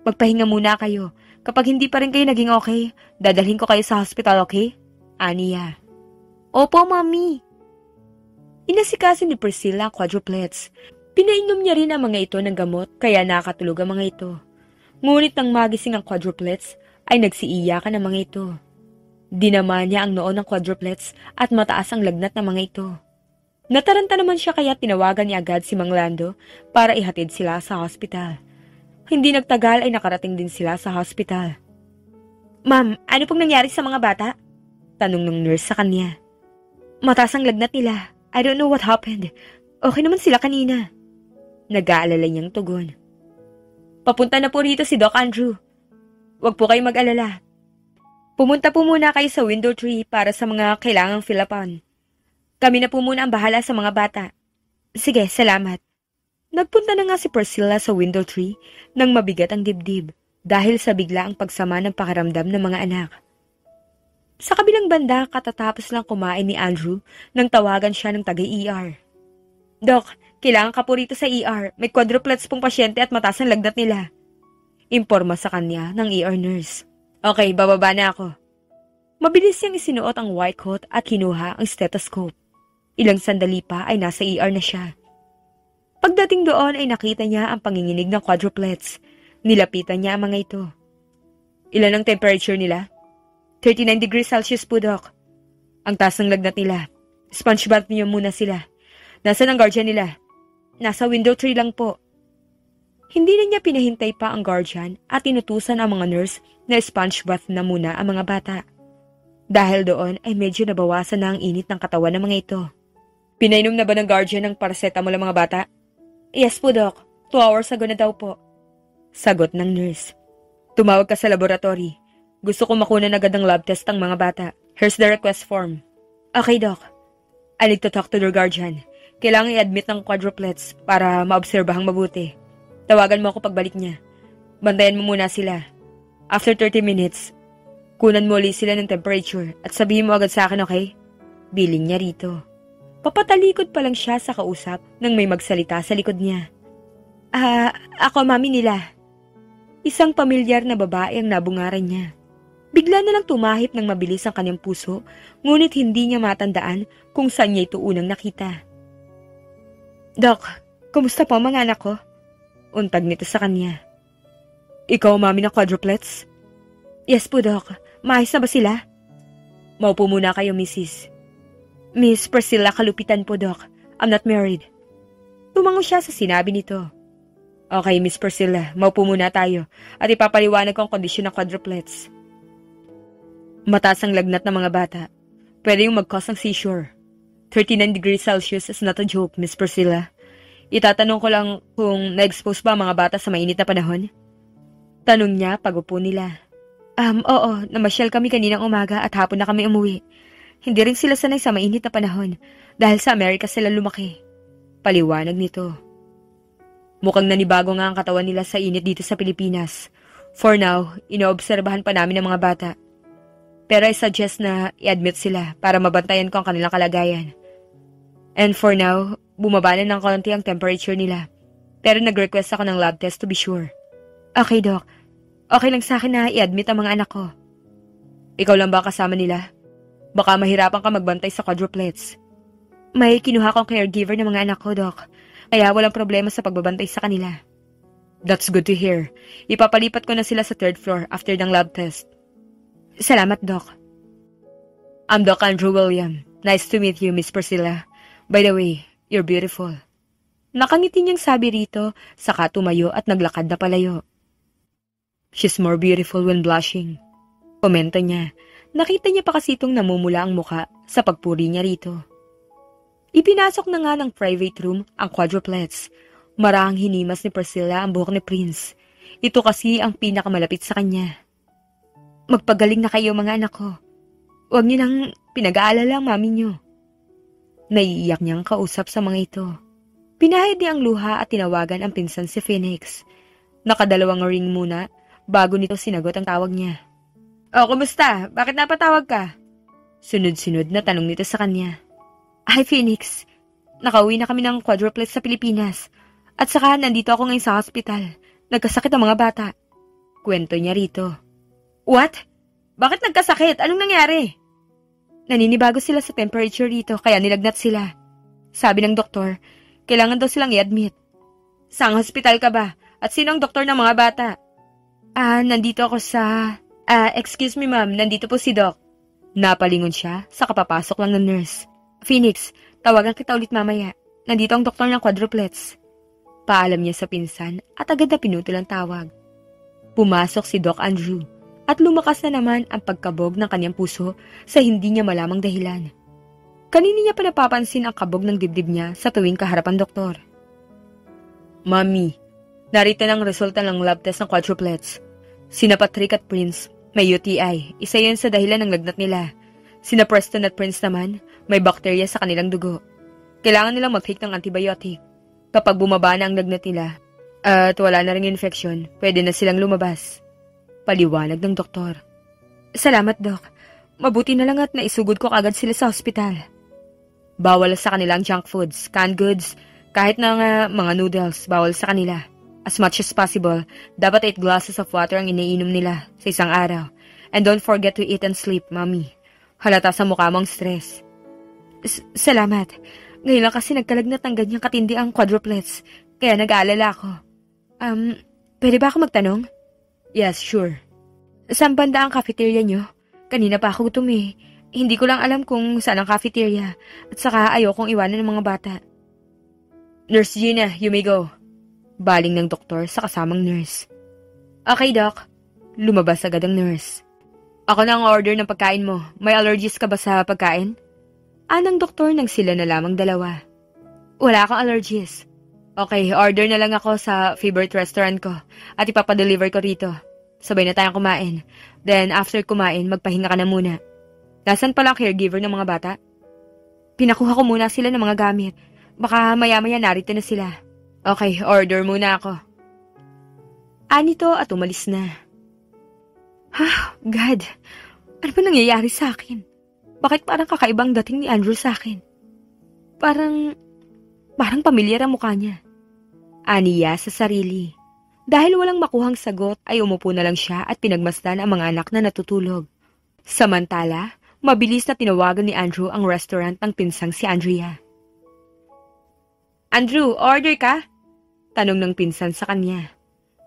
Magpahinga muna kayo. Kapag hindi pa rin kayo naging okay, dadalhin ko kayo sa hospital, okay? Aniya. Opo, Mommy. Inasikaso ni Priscilla ang quadruplets. Pinainom niya rin ang mga ito ng gamot kaya nakatulog ang mga ito. Ngunit nang magising ang quadruplets ay nagsiiyakan ang mga ito. Dinama niya ang noo ng quadruplets at mataas ang lagnat ng mga ito. Nataranta naman siya kaya tinawagan niya agad si Mang Lando para ihatid sila sa hospital. Hindi nagtagal ay nakarating din sila sa hospital. Ma'am, ano pong nangyari sa mga bata? Tanong ng nurse sa kanya. Mataas ang lagnat nila. I don't know what happened. Okay naman sila kanina. Nag-aalala niyang tugon. Papunta na po rito si Doc Andrew. Huwag po kayo mag-alala. Pumunta po muna kayo sa window tree para sa mga kailangang fill-upan. Kami na po muna ang bahala sa mga bata. Sige, salamat. Nagpunta na nga si Priscilla sa window tree nang mabigat ang dibdib dahil sa biglaang pagsama ng pakiramdam ng mga anak. Sa kabilang banda, katatapos lang kumain ni Andrew nang tawagan siya ng taga-ER. Doc, kailangan ka po rito sa ER. May quadruplets pong pasyente at mataas ang lagnat nila. Imporma sa kanya ng ER nurse. Okay, bababa na ako. Mabilis niyang isinuot ang white coat at kinuha ang stethoscope. Ilang sandali pa ay nasa ER na siya. Pagdating doon ay nakita niya ang panginginig ng quadruplets. Nilapitan niya ang mga ito. Ilan ang temperature nila? 39 degrees Celsius po, Doc. Ang taas ng lagnat nila. Sponge bath niyo muna sila. Nasaan ang guardian nila? Nasa window tree lang po. Hindi na niya pinahintay pa ang guardian at inutusan ang mga nurse na sponge bath na muna ang mga bata. Dahil doon ay medyo nabawasan na ang init ng katawan ng mga ito. Pinainom na ba ng guardian ng paracetamol ang mga bata? Yes po, Doc. 2 hours ago na daw po. Sagot ng nurse. Tumawag ka sa laboratory. Gusto ko makunan agad ng lab test ang mga bata. Here's the request form. Okay, Doc. I need to talk to their guardian. Kailangan i-admit ng quadruplets para maobserbahang mabuti. Tawagan mo ako pagbalik niya. Bantayan mo muna sila. After 30 minutes, kunan mo ulit sila ng temperature at sabihin mo agad sa akin, okay? Biling niya rito. Papatalikod pa lang siya sa kausap nang may magsalita sa likod niya. Ako mami nila. Isang pamilyar na babae ang nabungaran niya. Bigla na lang tumahip ng mabilis ang kanyang puso, ngunit hindi niya matandaan kung saan niya ito unang nakita. Doc, kumusta po mga anak ko? Untag nito sa kanya. Ikaw mami ng quadruplets? Yes po, Doc. Maayos na ba sila? Maupo muna kayo, Mrs. Miss Priscilla Kalupitan po, Doc. I'm not married. Tumango siya sa sinabi nito. Okay, Miss Priscilla, maupo muna tayo at ipapaliwanag ko ang kondisyon ng quadruplets. Mataas ang lagnat ng mga bata. Pwede yung mag-cause ng seizure. 39 degrees Celsius is not a joke, Miss Priscilla. Itatanong ko lang kung na-expose ba ang mga bata sa mainit na panahon? Tanong niya pag-upo nila. Oo, namasyal kami kaninang umaga at hapon na kami umuwi. Hindi rin sila sanay sa mainit na panahon dahil sa Amerika sila lumaki. Paliwanag nito. Mukhang nanibago nga ang katawan nila sa init dito sa Pilipinas. For now, inoobserbahan pa namin ang mga bata. Pero I suggest na i-admit sila para mabantayan ko ang kanilang kalagayan. And for now, bumaba na ng konti ang temperature nila. Pero nag-request ako ng lab test to be sure. Okay, Doc. Okay lang sa akin na i-admit ang mga anak ko. Ikaw lang ba kasama nila? Baka mahirapan ka magbantay sa quadruplets. May kinuha kong caregiver ng mga anak ko, Doc. Kaya walang problema sa pagbabantay sa kanila. That's good to hear. Ipapalipat ko na sila sa 3rd floor after ng lab test. Salamat, Doc. I'm Doc Andrew William. Nice to meet you, Miss Priscilla. By the way, you're beautiful. Nakangiti niyang sabi rito, saka tumayo at naglakad na palayo. She's more beautiful when blushing. Komento niya. Nakita niya pa kasi itong namumula ang muka sa pagpuri niya rito. Ipinasok na nga ng private room ang quadruplets. Marahang hinimas ni Priscilla ang buhok ni Prince. Ito kasi ang pinakamalapit sa kanya. Magpagaling na kayo mga anak ko. Huwag niyo nang pinag-aalala ang mami niyo. Naiiyak niyang kausap sa mga ito. Pinahid niya ang luha at tinawagan ang pinsan si Phoenix. Nakadalawang ring muna bago nito sinagot ang tawag niya. Oh, kumusta? Bakit napatawag ka? Sunod-sunod na tanong nito sa kanya. Hi, Phoenix. Nakauwi na kami ng quadruplets sa Pilipinas. At saka nandito ako ngayon sa hospital. Nagkasakit ang mga bata. Kwento niya rito. What? Bakit nagkasakit? Anong nangyari? Naninibago sila sa temperature rito kaya nilagnat sila. Sabi ng doktor, kailangan daw silang i-admit. Saang hospital ka ba? At sino ang doktor ng mga bata? Nandito ako sa... excuse me ma'am, nandito po si Doc. Napalingon siya sa kapapasok lang ng nurse. Phoenix, tawagan kita ulit mamaya. Nandito ang doktor ng quadruplets. Paalam niya sa pinsan at agad na pinutol ang tawag. Pumasok si Doc Andrew at lumakas na naman ang pagkabog ng kanyang puso sa hindi niya malamang dahilan. Kanina niya pa napapansin ang kabog ng dibdib niya sa tuwing kaharap ang doktor. Mami, narito na ang resulta ng lab test ng quadruplets. Sina Patrick at Prince may UTI. Isa yun sa dahilan ng lagnat nila. Sina Preston at Prince naman may bakterya sa kanilang dugo. Kailangan nilang mag-take ng antibiotic. Kapag bumaba na ang lagnat nila at wala na ring infection, pwede na silang lumabas. Paliwanag ng doktor. Salamat, Doc. Mabuti na lang at naisugod ko agad sila sa ospital. Bawal sa kanilang junk foods, canned goods, kahit na mga noodles, bawal sa kanila. As much as possible, dapat 8 glasses of water ang iniinom nila sa isang araw. And don't forget to eat and sleep, Mami. Halata sa mukha mong stress. Salamat. Ngayon lang kasi nagkalagnat ng ganyang katindi ang quadruplets, kaya nag-aalala ako. Pwede ba ako magtanong? Yes, sure. Saan banda ang cafeteria nyo? Kanina pa ako gutom eh. Hindi ko lang alam kung saan ang cafeteria. At saka ayokong iwanan ng mga bata. Nurse Gina, you may go. Baling ng doktor sa kasamang nurse. Okay, Doc. Lumabas agad ang nurse. Ako na ang order ng pagkain mo. May allergies ka ba sa pagkain? Anang doktor nang sila na lamang dalawa. Wala akong allergies. Okay, order na lang ako sa favorite restaurant ko at ipapadeliver ko rito. Sabay na tayong kumain. Then after kumain, magpahinga ka na muna. Nasaan pala ang caregiver ng mga bata? Pinakuha ko muna sila ng mga gamit. Baka maya-maya narito na sila. Okay, order muna ako. Anito at umalis na. God. Ano ba nangyayari sa akin? Bakit parang kakaibang dating ni Andrew sa akin? Parang pamilyar ang mukha niya. Aniya sa sarili. Dahil walang makuhang sagot ay umupo na lang siya at pinagmasdan ang mga anak na natutulog. Samantala, mabilis na tinawagan ni Andrew ang restaurant ng pinsang si Andrea. Andrew, order ka? Tanong ng pinsan sa kanya.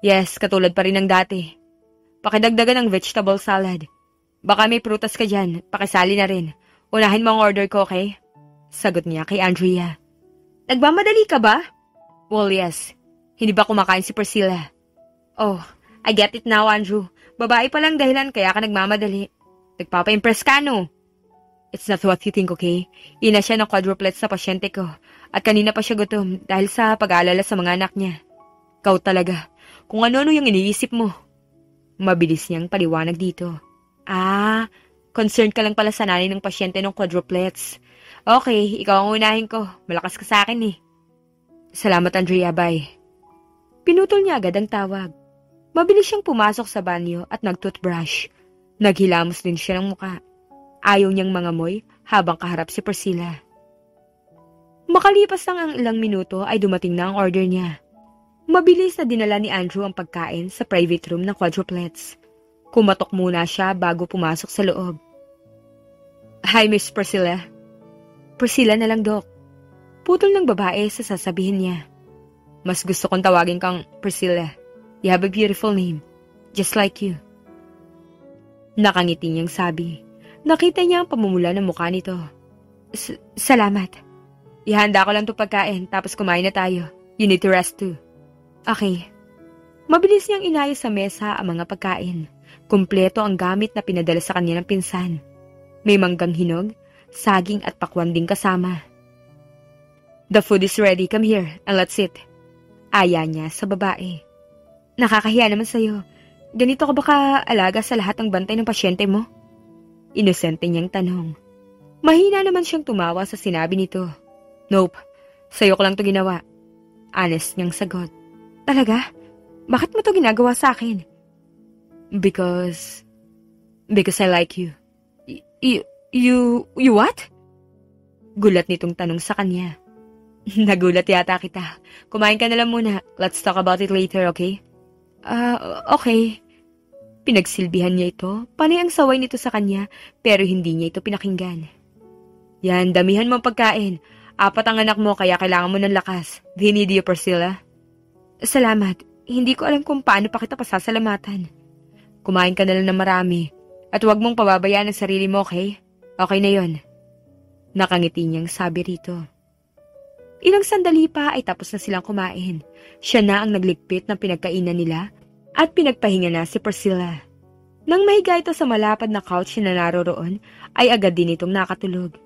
Yes, katulad pa rin ng dati. Pakidagdagan ng vegetable salad. Baka may prutas ka dyan, pakisali na rin. Unahin mo ang order ko, okay? Sagot niya kay Andrea. Nagmamadali ka ba? Well, yes. Hindi ba kumakain si Priscilla? Oh, I get it now, Andrew. Babae pa lang dahilan kaya ka nagmamadali. Nagpapa-impress ka, no? It's not what you think, okay? Ina siya ng quadruplets sa pasyente ko. At kanina pa siya gutom dahil sa pag-aalala sa mga anak niya. Kau talaga. Kung ano-ano yung iniisip mo. Mabilis niyang paliwanag dito. Concerned ka lang pala sa nanay ng pasyente ng quadruplets. Okay, ikaw ang unahin ko. Malakas ka sa akin eh. Salamat, Andrea, bye. Pinutol niya agad ang tawag. Mabilis siyang pumasok sa banyo at nag-toothbrush. Naghilamos din siya ng muka. Ayaw niyang mangamoy habang kaharap si Priscilla. Makalipas lang ang ilang minuto ay dumating na ang order niya. Mabilis na dinala ni Andrew ang pagkain sa private room ng quadruplets. Kumatok muna siya bago pumasok sa loob. Hi, Miss Priscilla. Priscilla na lang, Doc. Putol ng babae sa sasabihin niya. Mas gusto kong tawagin kang Priscilla. You have a beautiful name, just like you. Nakangiti niyang sabi. Nakita niya ang pamumula ng mukha nito. Salamat. Ihanda ko lang itong pagkain, tapos kumain na tayo. You need to rest too. Okay. Mabilis niyang inayos sa mesa ang mga pagkain. Kumpleto ang gamit na pinadala sa kanya ng pinsan. May manggang hinog, saging at pakwan ding kasama. The food is ready. Come here and let's eat. Aya niya sa babae. Nakakahiya naman sa'yo. Ganito ka ba kaalaga sa lahat ng bantay ng pasyente mo? Inosente niyang tanong. Mahina naman siyang tumawa sa sinabi nito. Nope, sa'yo ko lang to ginawa. Honest niyang sagot. Talaga? Bakit mo to ginagawa sa akin? Because I like you. You what? Gulat nitong tanong sa kanya. Nagulat yata kita. Kumain ka na lang muna. Let's talk about it later, okay? Okay. Pinagsilbihan niya ito. Panay ang saway nito sa kanya, pero hindi niya ito pinakinggan. Yan, damihan mo ang pagkain. 4 ang anak mo, kaya kailangan mo ng lakas. Do you need you, Priscilla? Salamat. Hindi ko alam kung paano pa kita pasasalamatan. Kumain ka na lang ng marami. At huwag mong pababayaan ang sarili mo, okay? Okay na yon. Nakangiti niyang sabi rito. Ilang sandali pa ay tapos na silang kumain. Siya na ang nagligpit ng pinagkainan nila at pinagpahinga na si Priscilla. Nang mahiga ito sa malapad na couch na naroroon, ay agad din itong nakatulog.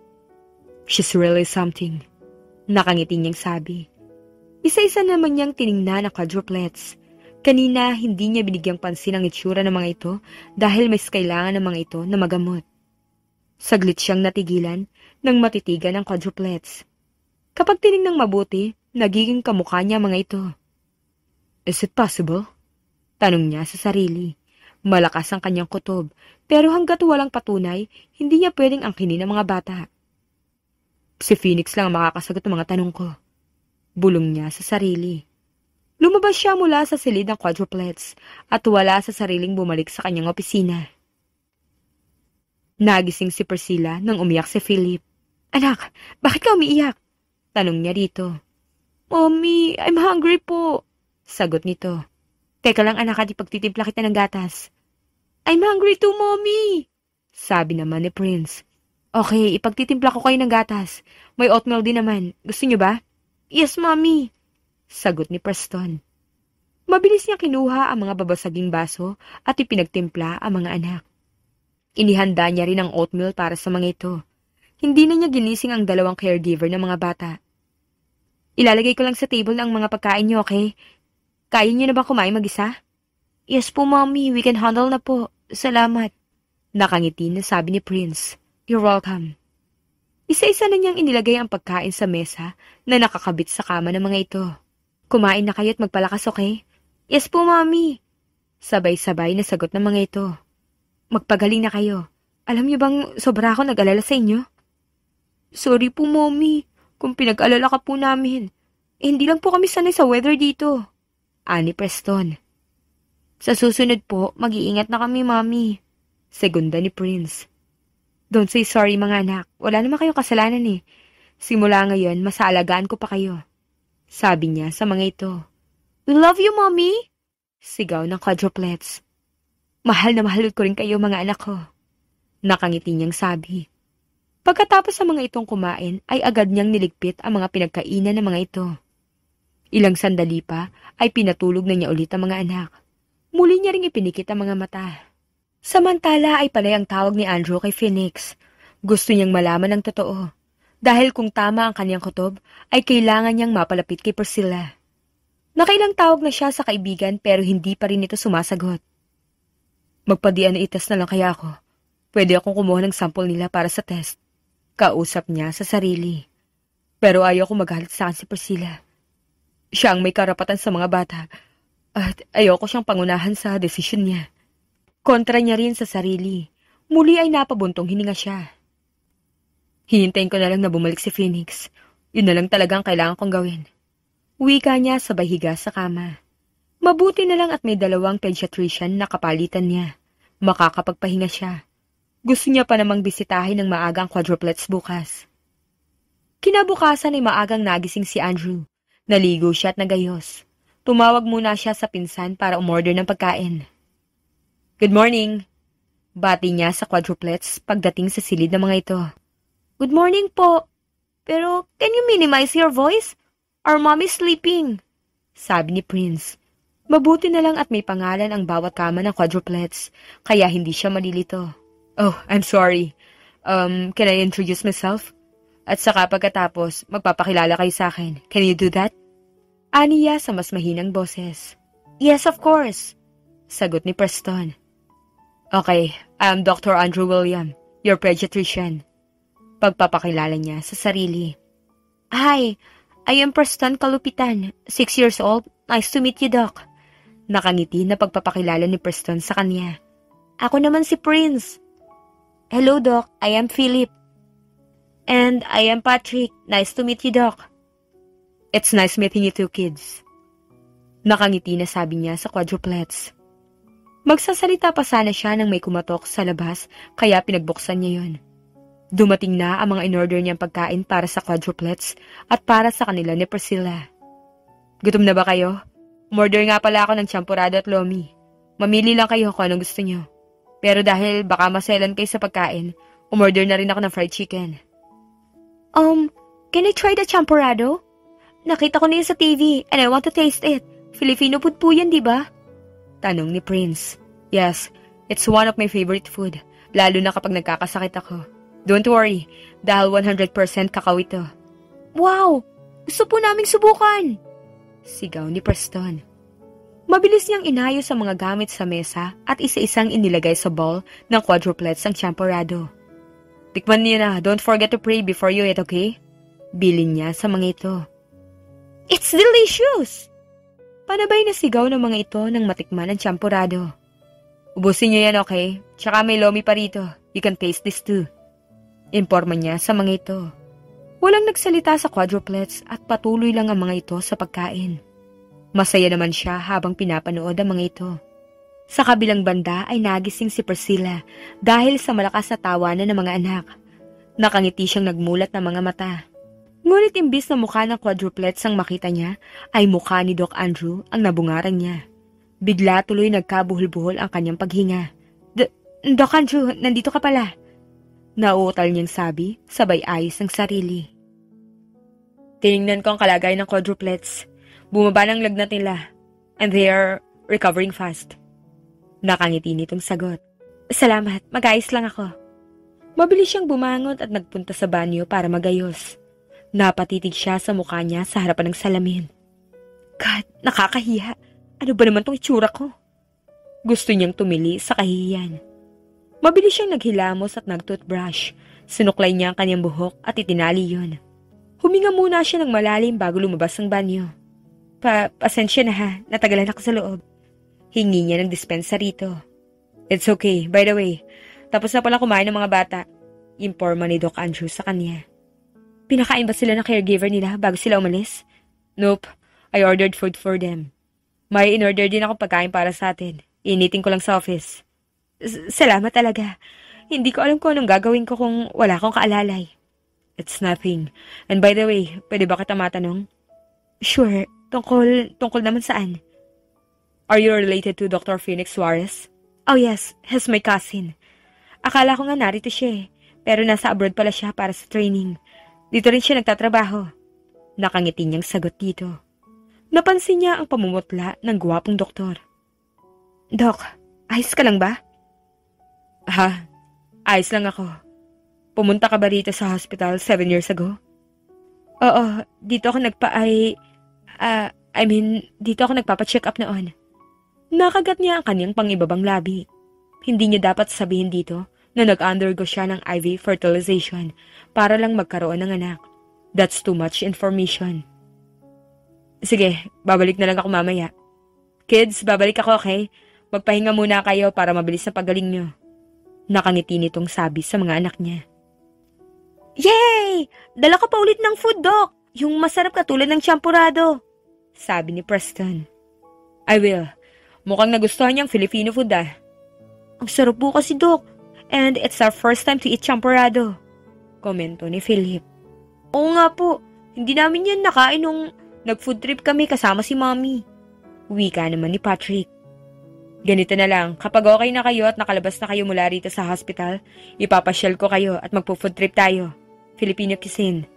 She's really something. Nakangiti niyang sabi. Isa-isa naman niyang tiningnan ang quadruplets. Kanina, hindi niya binigyang pansin ang itsura ng mga ito dahil mas kailangan ng mga ito na magamot. Saglit siyang natigilan nang matitigan ang quadruplets. Kapag tinignan mabuti, nagiging kamukha niya mga ito. Is it possible? Tanong niya sa sarili. Malakas ang kanyang kutob, pero hanggat walang patunay, hindi niya pwedeng angkinin ang mga bata. Si Phoenix lang ang makakasagot ng mga tanong ko. Bulong niya sa sarili. Lumabas siya mula sa silid ng quadruplets at wala sa sariling bumalik sa kanyang opisina. Nagising si Priscilla nang umiyak si Philip. Anak, bakit ka umiiyak? Tanong niya rito. Mommy, I'm hungry po. Sagot nito. Teka lang anak at ipagtitimpla kita ng gatas. I'm hungry too, Mommy. Sabi naman ni Prince. Okay, ipagtitimpla ko kayo ng gatas. May oatmeal din naman. Gusto niyo ba? Yes, Mommy. Sagot ni Preston. Mabilis niya kinuha ang mga babasaging baso at ipinagtimpla ang mga anak. Inihanda niya rin ang oatmeal para sa mga ito. Hindi na niya ginising ang 2 caregiver ng mga bata. Ilalagay ko lang sa table ang mga pagkain niyo, okay? Kaya niyo na ba kumain mag-isa? Yes po, Mommy. We can handle na po. Salamat. Nakangiti na sabi ni Prince. You're welcome. Isa-isa na niyang inilagay ang pagkain sa mesa na nakakabit sa kama ng mga ito. Kumain na kayo at magpalakas, okay? Yes po, Mommy. Sabay-sabay na sagot ng mga ito. Magpagaling na kayo. Alam niyo bang sobra ako nag-alala sa inyo? Sorry po, Mommy. Kung pinag-alala ka po namin. Hindi lang po kami sanay sa weather dito. Ani Preston. Sa susunod po, mag-iingat na kami, Mommy. Segunda ni Prince. Don't say sorry, mga anak. Wala naman kayong kasalanan eh. Simula ngayon, masaalagaan ko pa kayo. Sabi niya sa mga ito. We love you, Mommy. Sigaw ng quadruplets. Mahal na mahal ko rin kayo, mga anak ko. Nakangiti niyang sabi. Pagkatapos sa mga itong kumain, ay agad niyang niligpit ang mga pinagkainan ng mga ito. Ilang sandali pa, ay pinatulog na niya ulit ang mga anak. Muli niya ring ipinikit ang mga mata. Samantala ay panay ang tawag ni Andrew kay Phoenix. Gusto niyang malaman ang totoo. Dahil kung tama ang kanyang kutob, ay kailangan niyang mapalapit kay Priscilla. Nakailang tawag na siya sa kaibigan pero hindi pa rin ito sumasagot. Magpa-DNA test na lang kaya ako. Pwede akong kumuha ng sample nila para sa test. Kausap niya sa sarili. Pero ayaw ko magalit sa akin si Priscilla. Siya ang may karapatan sa mga bata. At ayaw ko siyang pangunahan sa desisyon niya. Kontra niya rin sa sarili. Muli ay napabuntong hininga siya. Hihintayin ko na lang na bumalik si Phoenix. Yun na lang talaga ang kailangan kong gawin. Wika niya sabay higa sa kama. Mabuti na lang at may 2 pediatrician na kapalitan niya. Makakapagpahinga siya. Gusto niya pa namang bisitahin ng maagang quadruplets bukas. Kinabukasan ay maagang nagising si Andrew. Naligo siya at nagayos. Tumawag muna siya sa pinsan para umorder ng pagkain. Good morning! Bati niya sa quadruplets pagdating sa silid ng mga ito. Good morning po! Pero can you minimize your voice? Our mom is sleeping! Sabi ni Prince. Mabuti na lang at may pangalan ang bawat kama ng quadruplets, kaya hindi siya malilito. Oh, I'm sorry. Can I introduce myself? At saka pagkatapos, magpapakilala kayo sa akin. Can you do that? Aniya sa mas mahinang boses. Yes, of course. Sagot ni Preston. Okay, I'm Dr. Andrew William, your pediatrician. Pagpapakilala niya sa sarili. Hi, I am Preston Kalupitan, 6 years old. Nice to meet you, Doc. Nakangiti na pagpapakilala ni Preston sa kanya. Ako naman si Prince. Hello, Doc. I am Philip. And I am Patrick. Nice to meet you, Doc. It's nice meeting you too, kids. Nakangiti na sabi niya sa quadruplets. Magsasalita pa sana siya nang may kumatok sa labas, kaya pinagbuksan niya yon. Dumating na ang mga in-order niyang pagkain para sa quadruplets at para sa kanila ni Priscilla. Gutom na ba kayo? Umorder nga pala ako ng champurado at lomi. Mamili lang kayo kung anong gusto niyo. Pero dahil baka maselan kayo sa pagkain, umorder na rin ako ng fried chicken. Can I try the champurado? Nakita ko na yun sa TV and I want to taste it. Filipino food po yan, di ba? Tanong ni Prince. Yes, it's one of my favorite food, lalo na kapag nagkakasakit ako. Don't worry, dahil 100% kakao ito. Wow! Gusto po naming subukan! Sigaw ni Preston. Mabilis niyang inayos ang mga gamit sa mesa at isa-isang inilagay sa bowl ng quadruplets ang champurado. Tikman niyo na, don't forget to pray before you eat, okay? Bilin niya sa mga ito. It's delicious! Panabay na sigaw ng mga ito nang matikman ang champurado. Ubusin niyo yan, okay? Tsaka may lomi pa rito. You can taste this too. Imporma niya sa mga ito. Walang nagsalita sa quadruplets at patuloy lang ang mga ito sa pagkain. Masaya naman siya habang pinapanood ang mga ito. Sa kabilang banda ay nagising si Priscilla dahil sa malakas na tawanan ng mga anak. Nakangiti siyang nagmulat ng mga mata. Ngunit imbis na mukha ng quadruplets ang makita niya, ay mukha ni Doc Andrew ang nabungaran niya. Bigla tuloy nagkabuhol-buhol ang kanyang paghinga. Doc Andrew, nandito ka pala. Nauutal niyang sabi, sabay ayos ng sarili. Tinignan ko ang kalagayan ng quadruplets. Bumaba ng lagnat nila, and they are recovering fast. Nakangiti nitong sagot. Salamat, mag-ayos lang ako. Mabilis siyang bumangon at nagpunta sa banyo para magayos. Napatitig siya sa mukha niya sa harapan ng salamin. God, nakakahiya. Ano ba naman tong itsura ko? Gusto niyang tumili sa kahihiyan. Mabilis siyang naghilamos at nag-toothbrush. Sinuklay niya ang kanyang buhok at itinali yun. Huminga muna siya ng malalim bago lumabas ng banyo. Pasensya na ha, natagalan ako sa loob. Hingi niya ng dispensa rito. It's okay, by the way. Tapos na pala kumain ng mga bata. Imporma ni Doc Andrew sa kanya. Pinakain ba sila ng caregiver nila bago sila umalis? Nope, I ordered food for them. May in-order din ako pagkain para sa atin. Initing ko lang sa office. Salamat talaga. Hindi ko alam kung anong gagawin ko kung wala akong kaalalay. It's nothing. And by the way, pwede ba kita matanong? Sure, tungkol naman saan? Are you related to Dr. Phoenix Suarez? Oh yes, he's my cousin. Akala ko nga narito siya pero nasa abroad pala siya para sa training. Dito rin siya nagtatrabaho. Nakangiti niyang sagot dito. Napansin niya ang pamumutla ng gwapong doktor. Doc, ayos ka lang ba? Ha? Ayos lang ako. Pumunta ka ba rito sa hospital 7 years ago? Oo, dito ako dito ako nagpapacheck up noon. Nakagat niya ang kanyang pangibabang labi. Hindi niya dapat sabihin dito na nag-undergo siya ng IV fertilization para lang magkaroon ng anak. That's too much information. Sige, babalik na lang ako mamaya. Kids, babalik ako, okay? Magpahinga muna kayo para mabilis na pagaling nyo. Nakangiti nitong sabi sa mga anak niya. Yay! Dala ka pa ulit ng food, Doc. Yung masarap katulad ng champurado. Sabi ni Preston. I will. Mukhang nagustuhan niyang Filipino food ah. Ang sarap po kasi, Doc. And it's our first time to eat champurado. Komento ni Philip. Oo nga po. Hindi namin yan nakain nung nag-food trip kami kasama si Mommy. Wika naman ni Patrick. Ganito na lang, kapag okay na kayo at nakalabas na kayo mula rito sa hospital, ipapasyal ko kayo at magpo-food trip tayo. Filipino cuisine.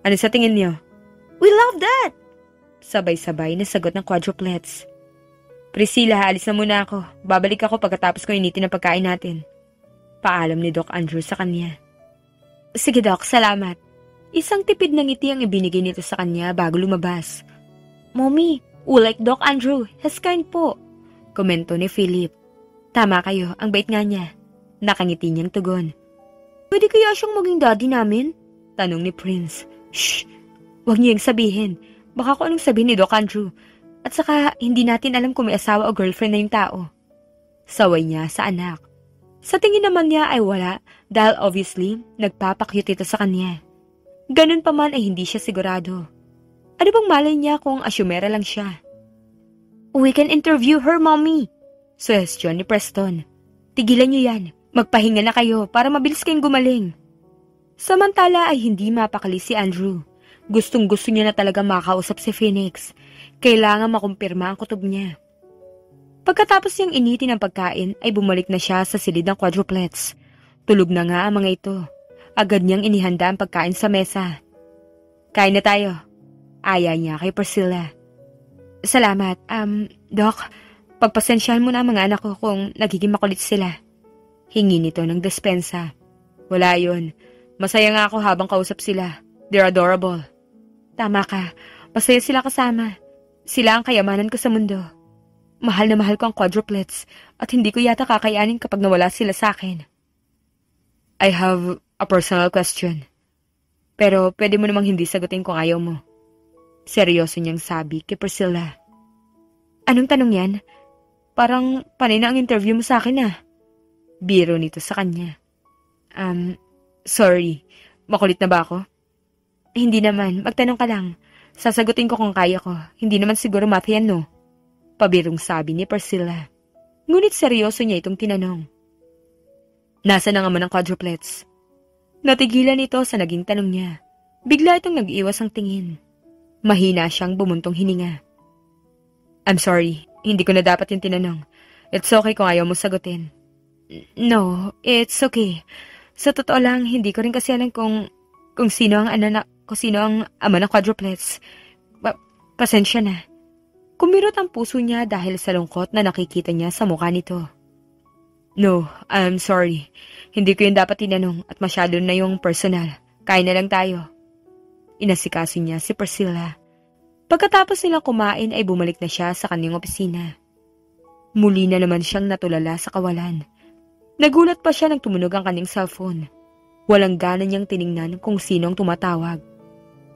Ano sa tingin niyo? We love that! Sabay-sabay na sagot ng quadruplets. Priscilla, alis na muna ako. Babalik ako pagkatapos ko initin ang pagkain natin. Paalam ni Doc Andrew sa kanya. Sige Doc, salamat. Isang tipid ng ngiti ang ibinigay nito sa kanya bago lumabas. Mommy, like Doc Andrew, has kind po. Komento ni Philip. Tama kayo, ang bait nga niya. Nakangiti niyang tugon. Pwede kaya siyang maging daddy namin? Tanong ni Prince. Shh! Huwag niyo yung sabihin. Baka kung anong sabihin ni Doc Andrew. At saka, hindi natin alam kung may asawa o girlfriend na yung tao. Saway niya sa anak. Sa tingin naman niya ay wala dahil obviously, nagpapakyut ito sa kanya. Ganun pa man ay hindi siya sigurado. Ano bang malay niya kung asyumera lang siya? We can interview her, Mommy. Suhestyon ni Preston. Tigilan niyo yan. Magpahinga na kayo para mabilis kayong gumaling. Samantala ay hindi mapakali si Andrew. Gustong-gusto niya na talaga makausap si Phoenix. Kailangan makumpirma ang kutob niya. Pagkatapos niyang initin ang pagkain ay bumalik na siya sa silid ng quadruplets. Tulog na nga ang mga ito. Agad niyang inihanda ang pagkain sa mesa. Kain na tayo. Aya niya kay Priscilla. Salamat. Doc, pagpasensyahan mo na ang mga anak ko kung nagiging makulit sila. Hingi nito ng despensa. Wala yun. Masaya nga ako habang kausap sila. They're adorable. Tama ka. Masaya sila kasama. Sila ang kayamanan ko sa mundo. Mahal na mahal ko ang quadruplets at hindi ko yata kakayanin kapag nawala sila sa akin. I have a personal question. Pero pwede mo namang hindi sagutin kung ayaw mo. Seryoso niyang sabi kay Priscilla. Anong tanong yan? Parang panay na ang interview mo sa akin ah. Biro nito sa kanya. Sorry. Makulit na ba ako? Hindi naman. Magtanong ka lang. Sasagutin ko kung kaya ko. Hindi naman siguro math yan, no? Pabirong sabi ni Priscilla. Ngunit seryoso niya itong tinanong. Nasaan ang ama ng quadruplets? Natigilan ito sa naging tanong niya. Bigla itong nag-iwas ang tingin. Mahina siyang bumuntong hininga. I'm sorry, hindi ko na dapat yung tinanong. It's okay kung ayaw mo sagutin. No, it's okay. Sa totoo lang, hindi ko rin kasi alam kung sino ang ama ng quadruplets. Pasensya na. Kumirot ang puso niya dahil sa lungkot na nakikita niya sa mukha nito. No, I'm sorry. Hindi ko yun dapat tinanong at masyado na yung personal. Kain na lang tayo. Inasikaso niya si Priscilla. Pagkatapos nilang kumain ay bumalik na siya sa kanyang opisina. Muli na naman siyang natulala sa kawalan. Nagulat pa siya nang tumunog ang kanyang cellphone. Walang gana niyang tiningnan kung sino ang tumatawag.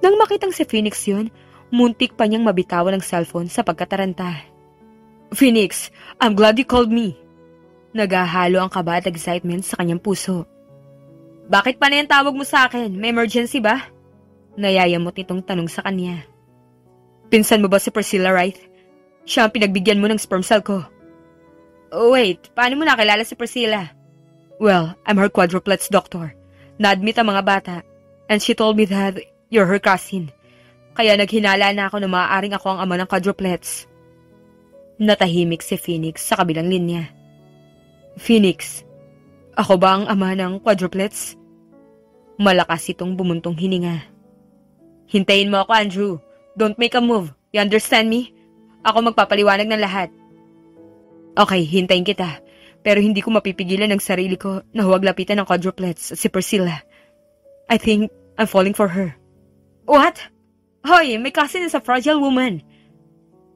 Nang makitang si Phoenix yun, muntik pa niyang mabitawan ang cellphone sa pagkataranta. Phoenix, I'm glad you called me. Nagahalo ang kaba at excitement sa kanyang puso. Bakit pa na yung tawag mo sa akin? May emergency ba? Nayayamot nitong tanong sa kanya. Pinsan mo ba si Priscilla Wright? Siya ang pinagbigyan mo ng sperm cell ko. Oh, wait, paano mo nakilala si Priscilla? Well, I'm her quadruplets doctor. Na-admit ang mga bata. And she told me that you're her cousin. Kaya naghinala na ako na maaaring ako ang ama ng quadruplets. Natahimik si Phoenix sa kabilang linya. Phoenix, ako ba ang ama ng quadruplets? Malakas itong bumuntong hininga. Hintayin mo ako, Andrew. Don't make a move. You understand me? Ako magpapaliwanag ng lahat. Okay, hintayin kita. Pero hindi ko mapipigilan ang sarili ko na huwag lapitan ng quadruplets at si Priscilla. I think I'm falling for her. What? Hoy, may cousin is a fragile woman.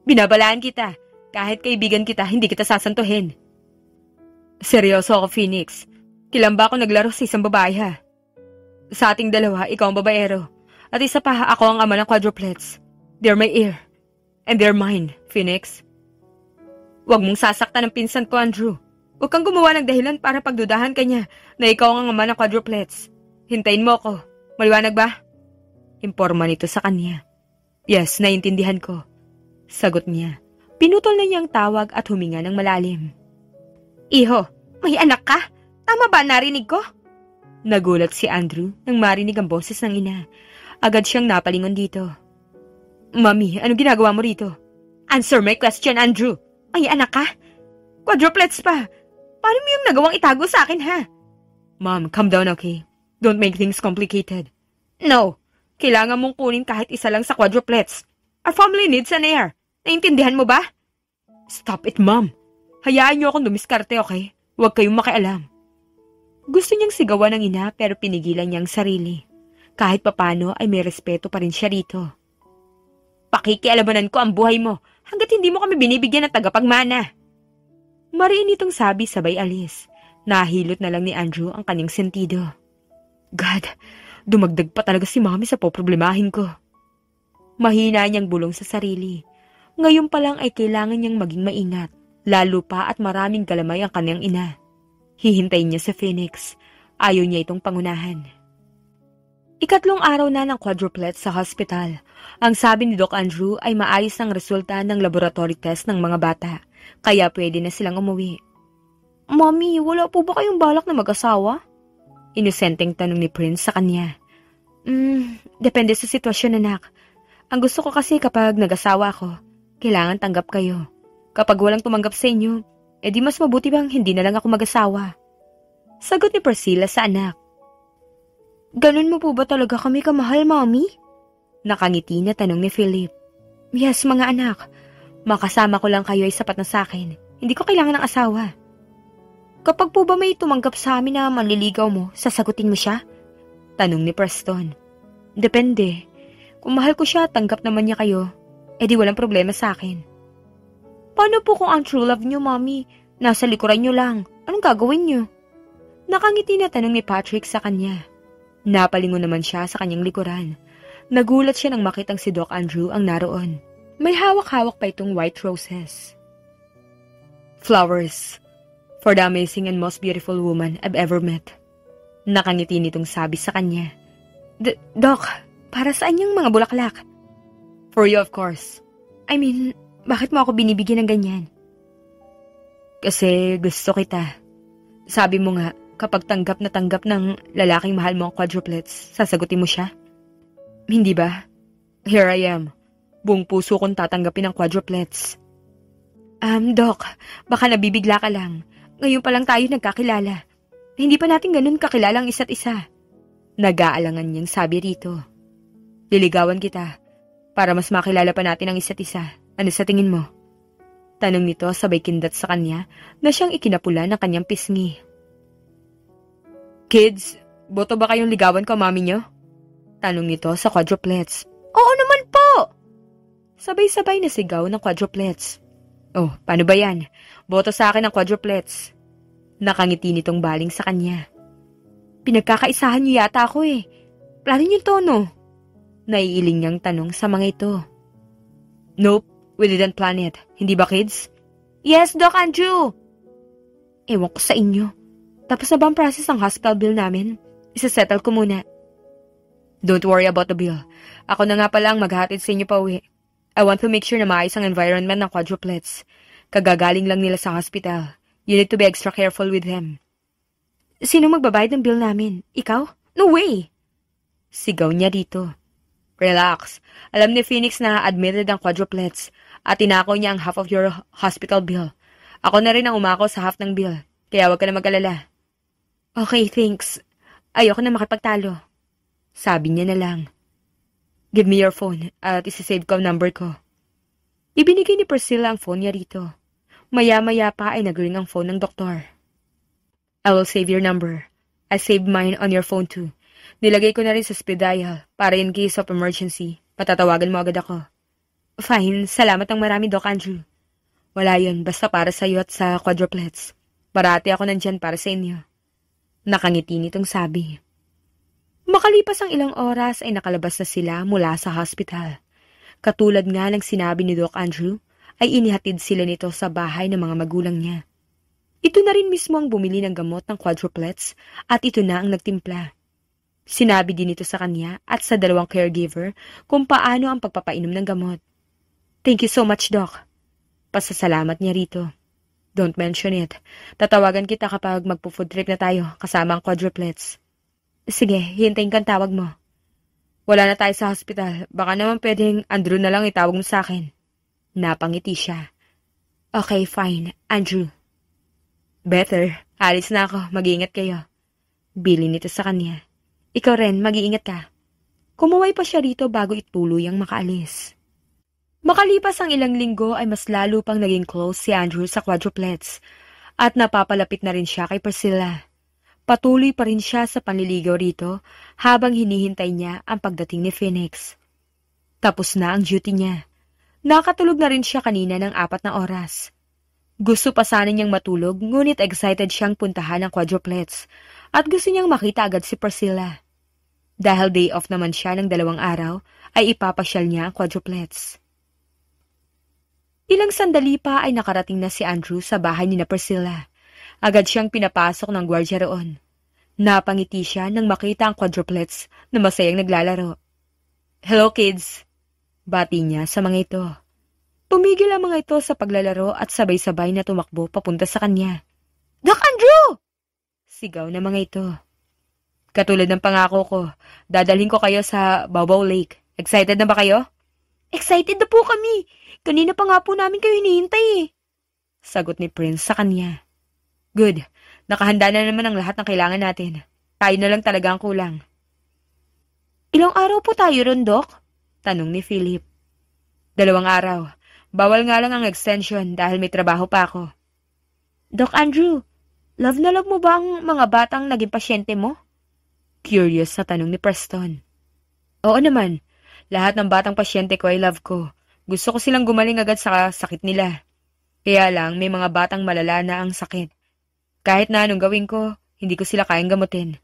Binabalaan kita. Kahit kaibigan kita, hindi kita sasantuhin. Seryoso ako, Phoenix. Kailan ba ako naglaro sa isang babae, ha? Sa ating dalawa, ikaw ang babaero. At isa pa, ako ang ama ng quadruplets. They're my heir. And they're mine, Phoenix. Huwag mong sasaktan ng pinsan ko, Andrew. Huwag kang gumawa ng dahilan para pagdudahan ka niya na ikaw ang ama ng quadruplets. Hintayin mo ako. Maliwanag ba? Imporma nito sa kanya. Yes, naiintindihan ko. Sagot niya. Pinutol na niya ang tawag at huminga ng malalim. Iho, may anak ka? Tama ba narinig ko? Nagulat si Andrew nang marinig ang boses ng ina. Agad siyang napalingon dito. Mami, anong ginagawa mo rito? Answer my question, Andrew. Ay, anak ka? Quadruplets pa. Paano mo yung nagawang itago sa akin, ha? Mom, calm down, okay? Don't make things complicated. No. Kailangan mong kunin kahit isa lang sa quadruplets. Our family needs an heir. Naintindihan mo ba? Stop it, Mom. Hayaan niyo akong dumiskarte, okay? Huwag kayong makialam. Gusto niyang sigawan ng ina pero pinigilan niyang sarili. Kahit papano ay may respeto pa rin siya rito. Pakikialabanan ko ang buhay mo hanggat hindi mo kami binibigyan ng tagapagmana. Mariin itong sabi sabay alis. Nahilot na lang ni Andrew ang kanyang sentido. God, dumagdag pa talaga si Mami sa poproblemahin ko. Mahina niyang bulong sa sarili. Ngayon pa lang ay kailangan niyang maging maingat. Lalo pa at maraming galamay ang kanyang ina. Hihintayin niya sa Phoenix. Ayaw niya itong pangunahan. Ikatlong araw na ng quadruplets sa hospital. Ang sabi ni Doc Andrew ay maayos ang resulta ng laboratory test ng mga bata. Kaya pwede na silang umuwi. Mommy, wala po ba kayong balak na mag-asawa? Inosenteng tanong ni Prince sa kanya. Depende sa sitwasyon, anak. Ang gusto ko kasi kapag nag-asawa ako, kailangan tanggap kayo. Kapag walang tumanggap sa inyo, edi mas mabuti bang hindi na lang ako mag-asawa? Sagot ni Priscilla sa anak. Ganun mo po ba talaga kami kamahal, Mommy? Nakangiti na tanong ni Philip. Yes, mga anak. Makasama ko lang kayo ay sapat na sa akin. Hindi ko kailangan ng asawa. Kapag po ba may tumanggap sa amin na manliligaw mo, sasagutin mo siya? Tanong ni Preston. Depende. Kung mahal ko siya, tanggap naman niya kayo. Edi walang problema sa akin. Paano po kung ang true love niyo, Mommy? Nasa likuran niyo lang. Anong gagawin niyo? Nakangiti na tanong ni Patrick sa kanya. Napalingon naman siya sa kanyang likuran. Nagulat siya nang makitang si Doc Andrew ang naroon. May hawak-hawak pa itong white roses. Flowers. For the amazing and most beautiful woman I've ever met. Nakangiti nitong sabi sa kanya. Doc, para saan yung mga bulaklak? For you, of course. I mean, bakit mo ako binibigyan ng ganyan? Kasi gusto kita. Sabi mo nga, kapag tanggap na tanggap ng lalaking mahal mo ang quadruplets, sasagutin mo siya? Hindi ba? Here I am. Buong puso kong tatanggapin ang quadruplets. Doc, baka nabibigla ka lang. Ngayon pa lang tayo nagkakilala. Hindi pa natin ganun kakilala ang isa't isa. Nag-aalangan niyang sabi rito. Liligawan kita para mas makilala pa natin ang isa't isa. Ano sa tingin mo? Tanong nito sabay kindat sa kanya na siyang ikinapula ng kanyang pisngi. Kids, boto ba kayong ligawan ko, Mami niyo? Tanong nito sa quadruplets. Oo naman po! Sabay-sabay na sigaw ng quadruplets. Oh, paano ba yan? Boto sa akin ang quadruplets. Nakangiti nitong baling sa kanya. Pinagkakaisahan niyo yata ako eh. Plano niyo to, no? Naiiling niyang tanong sa mga ito. Nope, we didn't plan it. Hindi ba, kids? Yes, Doc Andrew! Ewan ko sa inyo. Tapos na ba ang process ng hospital bill namin? Isasettle ko muna. Don't worry about the bill. Ako na nga pala ang maghatid sa inyo pa uwi. I want to make sure na maayos ang environment ng quadruplets. Kagagaling lang nila sa hospital. You need to be extra careful with them. Sino magbabayad ng bill namin? Ikaw? No way! Sigaw niya dito. Relax. Alam ni Phoenix na admitted ang quadruplets at tinako niya ang half of your hospital bill. Ako na rin ang umako sa half ng bill, kaya huwag ka na mag-alala. Okay, thanks. Ayoko na makipagtalo. Sabi niya na lang. Give me your phone at isisave ko ang number ko. Ibinigay ni Priscilla ang phone niya rito. Maya-maya pa ay nag-ring ang phone ng doktor. I will save your number. I saved mine on your phone too. Nilagay ko na rin sa speed dial para in case of emergency, patatawagan mo agad ako. Fine, salamat ng marami, Doc Andrew. Wala yun, basta para sa'yo at sa quadruplets. Parati ako nandyan para sa inyo. Nakangiti nitong sabi. Makalipas ang ilang oras ay nakalabas na sila mula sa hospital. Katulad nga ng sinabi ni Doc Andrew, ay inihatid sila nito sa bahay ng mga magulang niya. Ito na rin mismo ang bumili ng gamot ng quadruplets at ito na ang nagtimpla. Sinabi din ito sa kanya at sa dalawang caregiver kung paano ang pagpapainom ng gamot. Thank you so much, Doc. Pasasalamat niya rito. Don't mention it. Tatawagan kita kapag magpo-food trip na tayo kasama ang quadruplets. Sige, hintayin kang tawag mo. Wala na tayo sa hospital. Baka naman pwedeng Andrew na lang itawag mo sa akin. Napangiti siya. Okay, fine. Andrew. Better. Alis na ako. Mag-iingat kayo. Bilin nito sa kanya. Ikaw rin, mag-iingat ka. Kumaway pa siya rito bago ituluyang makaalis. Makalipas ang ilang linggo ay mas lalo pang naging close si Andrew sa quadruplets at napapalapit na rin siya kay Priscilla. Patuloy pa rin siya sa panliligaw rito habang hinihintay niya ang pagdating ni Phoenix. Tapos na ang duty niya. Nakatulog na rin siya kanina ng 4 na oras. Gusto pa sana niyang matulog ngunit excited siyang puntahan ang quadruplets at gusto niyang makita agad si Priscilla. Dahil day off naman siya ng 2 araw ay ipapasyal niya ang quadruplets. Ilang sandali pa ay nakarating na si Andrew sa bahay ni na Priscilla. Agad siyang pinapasok ng gwardiya roon. Napangiti siya nang makita ang quadruplets na masayang naglalaro. Hello kids! Bati niya sa mga ito. Tumigil ang mga ito sa paglalaro at sabay-sabay na tumakbo papunta sa kanya. Doc Andrew! Sigaw na mga ito. Katulad ng pangako ko, dadalhin ko kayo sa Baw Lake. Excited na ba kayo? Excited na po kami. Kanina pa nga po namin kayo hinihintay eh. Sagot ni Prince sa kanya. Good. Nakahanda na naman ang lahat ng kailangan natin. Tayo na lang talaga ang kulang. Ilang araw po tayo ron, Doc? Tanong ni Philip. 2 araw. Bawal nga lang ang extension dahil may trabaho pa ako. Doc Andrew, love na love mo ba ang mga batang naging pasyente mo? Curious sa tanong ni Preston. Oo naman. Lahat ng batang pasyente ko ay love ko. Gusto ko silang gumaling agad sa sakit nila. Kaya lang may mga batang malala na ang sakit. Kahit na anong gawin ko, hindi ko sila kayang gamutin.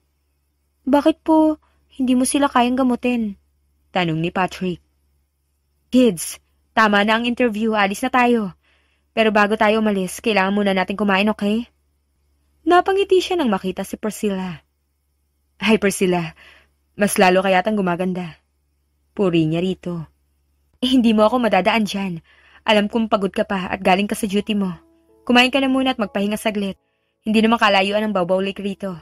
Bakit po hindi mo sila kayang gamutin? Tanong ni Patrick. Kids, tama na ang interview, alis na tayo. Pero bago tayo umalis, kailangan muna natin kumain, okay? Napangiti siya nang makita si Priscilla. Hi Priscilla, mas lalo ka yatang gumaganda. Puri niya rito. Hindi mo ako madadaan dyan. Alam kong pagod ka pa at galing ka sa duty mo. Kumain ka na muna at magpahinga saglit. Hindi naman kalayuan ang Baw Lake rito.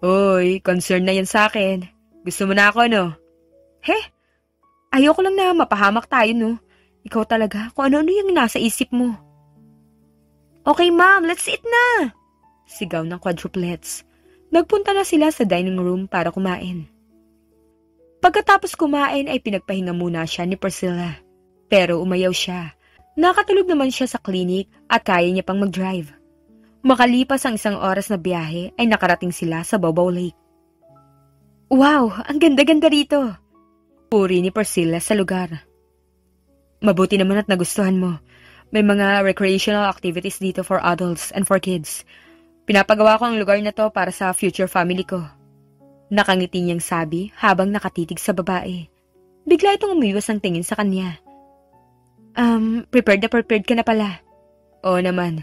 Oy, concern na yan sa akin. Gusto mo na ako, no? He? Ayoko lang na mapahamak tayo, no? Ikaw talaga, kung ano-ano yung nasa isip mo. Okay, ma'am, let's eat na! Sigaw ng quadruplets. Nagpunta na sila sa dining room para kumain. Pagkatapos kumain ay pinagpahinga muna siya ni Priscilla. Pero umayaw siya. Nakatulog naman siya sa clinic at kaya niya pang mag-drive. Makalipas ang 1 oras na biyahe ay nakarating sila sa Baw Lake. Wow, ang ganda-ganda rito! Puri ni Priscilla sa lugar. Mabuti naman at nagustuhan mo. May mga recreational activities dito for adults and for kids. Pinapagawa ko ang lugar na to para sa future family ko. Nakangiti niyang sabi habang nakatitig sa babae. Bigla itong umiwas ang tingin sa kanya. Prepared ka na pala. Oo naman.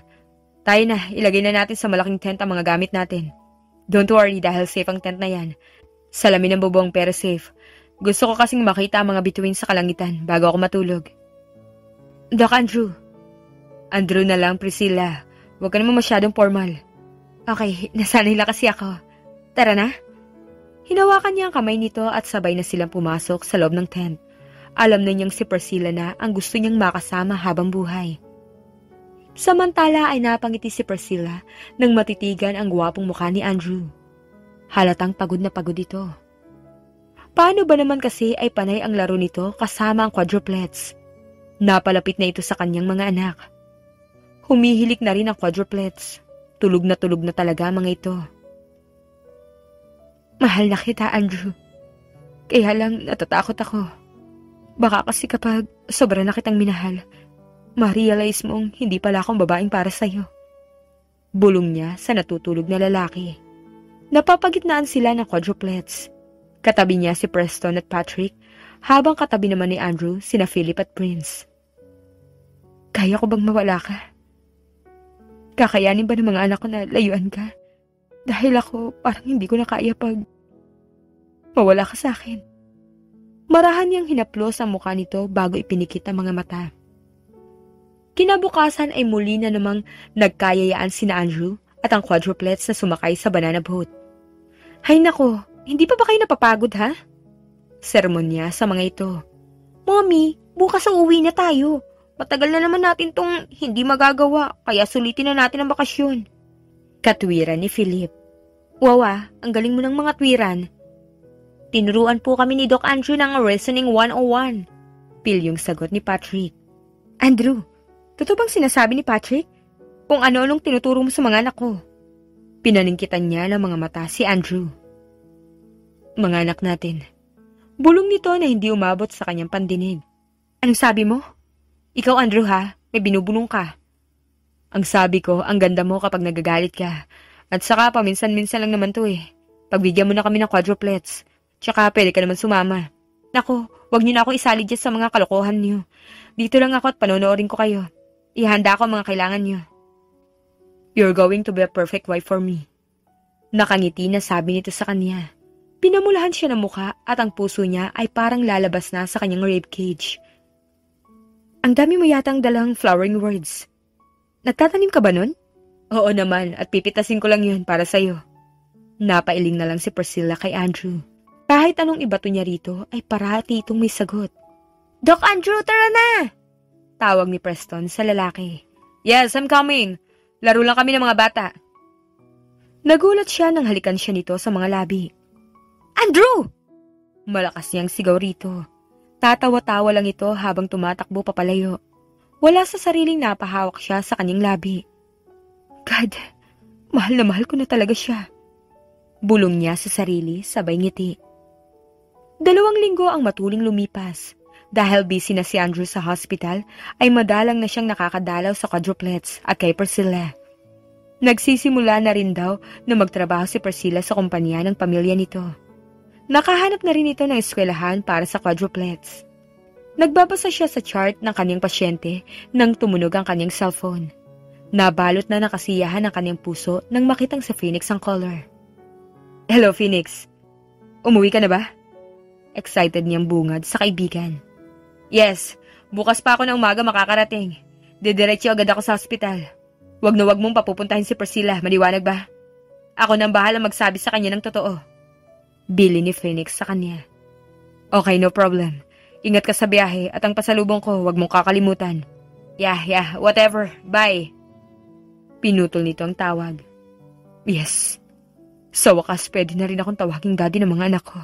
Tayo na, ilagay na natin sa malaking tent ang mga gamit natin. Don't worry dahil safe ang tent na yan. Salamin ng bubong pero safe. Gusto ko kasing makita ang mga bituin sa kalangitan bago ako matulog. Doc Andrew. Andrew na lang, Priscilla. Huwag ka naman masyadong formal. Okay, nasanay lang kasi ako. Tara na. Hinawakan niya ang kamay nito at sabay na silang pumasok sa loob ng tent. Alam na niyang si Priscilla na ang gusto niyang makasama habang buhay. Samantala ay napangiti si Priscilla nang matitigan ang gwapong mukha ni Andrew. Halatang pagod na pagod ito. Paano ba naman kasi ay panay ang laro nito kasama ang quadruplets? Napalapit na ito sa kanyang mga anak. Humihilik na rin ang quadruplets. Tulog na talaga mga ito. Mahal na kita, Andrew. Kaya lang natatakot ako. Baka kasi kapag sobra na kitang minahal, ma-realize mong hindi pala akong babaeng para sa'yo. Bulong niya sa natutulog na lalaki. Napapagitnaan sila ng quadruplets. Katabi niya si Preston at Patrick, habang katabi naman ni Andrew sina Philip at Prince. Kaya ko bang mawala ka? Kakayanin ba ng mga anak ko na layuan ka? Dahil ako parang hindi ko na kaya pag mawala ka sa akin. Marahan niyang hinaplos ang mukha nito bago ipinikit ang mga mata. Kinabukasan ay muli na namang nagkayayaan sina Andrew at ang quadruplets na sumakay sa banana boat. Hay nako, hindi pa ba kayo napapagod ha? Sermon niya sa mga ito. Mommy, bukas uuwi na tayo. Matagal na naman natin tong hindi magagawa, kaya sulitin na natin ang bakasyon. Katwiran ni Philip. Wow ang galing mo ng mga twiran. Tinuruan po kami ni Doc Andrew ng Reasoning 101. Pilyong sagot ni Patrick. Andrew, totoo bang sinasabi ni Patrick? Kung ano-anong tinuturo mo sa mga anak ko. Pinaningkitan niya ng mga mata si Andrew. Mga anak natin. Bulong nito na hindi umabot sa kanyang pandinig. Anong sabi mo? Ikaw Andrew ha, may binubulong ka. Ang sabi ko, ang ganda mo kapag nagagalit ka. At saka paminsan-minsan lang naman to eh. Pagbigyan mo na kami ng quadruplets. Tsaka pwede ka naman sumama. Nako, wag niyo na ako isali dyan sa mga kalokohan niyo. Dito lang ako at panonoorin ko kayo. Ihanda ko ang mga kailangan niyo. You're going to be a perfect wife for me. Nakangiti na sabi nito sa kanya. Pinamulahan siya ng mukha at ang puso niya ay parang lalabas na sa kanyang ribcage. Ang dami mo yatang dalang flowering words. Nagtatanim ka ba nun? Oo naman, at pipitasin ko lang yun para sa'yo. Napailing na lang si Priscilla kay Andrew. Kahit anong ibato niya rito ay parati itong may sagot. Doc Andrew, tara na! Tawag ni Preston sa lalaki. Yes, I'm coming. Laro lang kami ng mga bata. Nagulat siya nang halikan siya nito sa mga labi. Andrew! Malakas niyang sigaw rito. Tatawa-tawa lang ito habang tumatakbo papalayo. Wala sa sariling napahawak siya sa kanyang labi. God, mahal na mahal ko na talaga siya. Bulong niya sa sarili sabay ngiti. 2 linggo ang matuling lumipas. Dahil busy na si Andrew sa hospital, ay madalang na siyang nakakadalaw sa quadruplets at kay Priscilla. Nagsisimula na rin daw na magtrabaho si Priscilla sa kumpanya ng pamilya nito. Nakahanap na rin ito ng eskwelahan para sa quadruplets. Nagbabasa siya sa chart ng kanyang pasyente nang tumunog ang kanyang cellphone. Nabalot na ng kasiyahan ang kanyang puso nang makitang si Phoenix ang caller. Hello, Phoenix. Umuwi ka na ba? Excited niyang bungad sa kaibigan. Yes, bukas pa ako na umaga makakarating. Didiretso agad ako sa ospital. Wag na wag mong papupuntahin si Priscilla, maliwanag ba? Ako nang bahala magsabi sa kanya ng totoo. Bili ni Phoenix sa kanya. Okay, no problem. Ingat ka sa biyahe at ang pasalubong ko, wag mong kakalimutan. Yeah, whatever. Bye. Pinutol nito ang tawag. Yes. Sa wakas, pwede na rin akong tawaging daddy ng mga anak ko.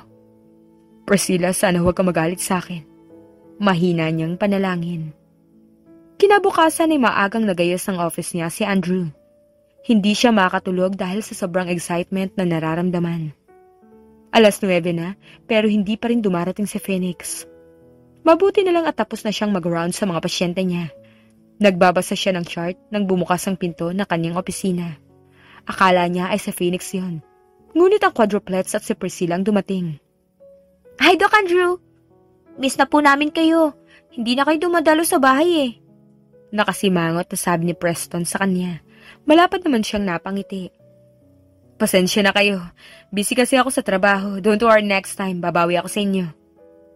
Priscilla, sana huwag ka magalit sa akin. Mahina niyang panalangin. Kinabukasan ay maagang nagayos ang office niya si Andrew. Hindi siya makatulog dahil sa sobrang excitement na nararamdaman. 9:00 na, pero hindi pa rin dumarating si Phoenix. Mabuti na lang at tapos na siyang mag-round sa mga pasyente niya. Nagbabasa siya ng chart nang bumukas ang pinto na kanyang opisina. Akala niya ay si Phoenix yun. Ngunit ang quadruplets at si Priscilla ang dumating. Hi, Doc Andrew! Miss na po namin kayo. Hindi na kayo dumadalo sa bahay eh. Nakasimangot na sabi ni Preston sa kanya. Malapad naman siyang napangiti. Pasensya na kayo. Busy kasi ako sa trabaho. Don't worry, next time. Babawi ako sa inyo.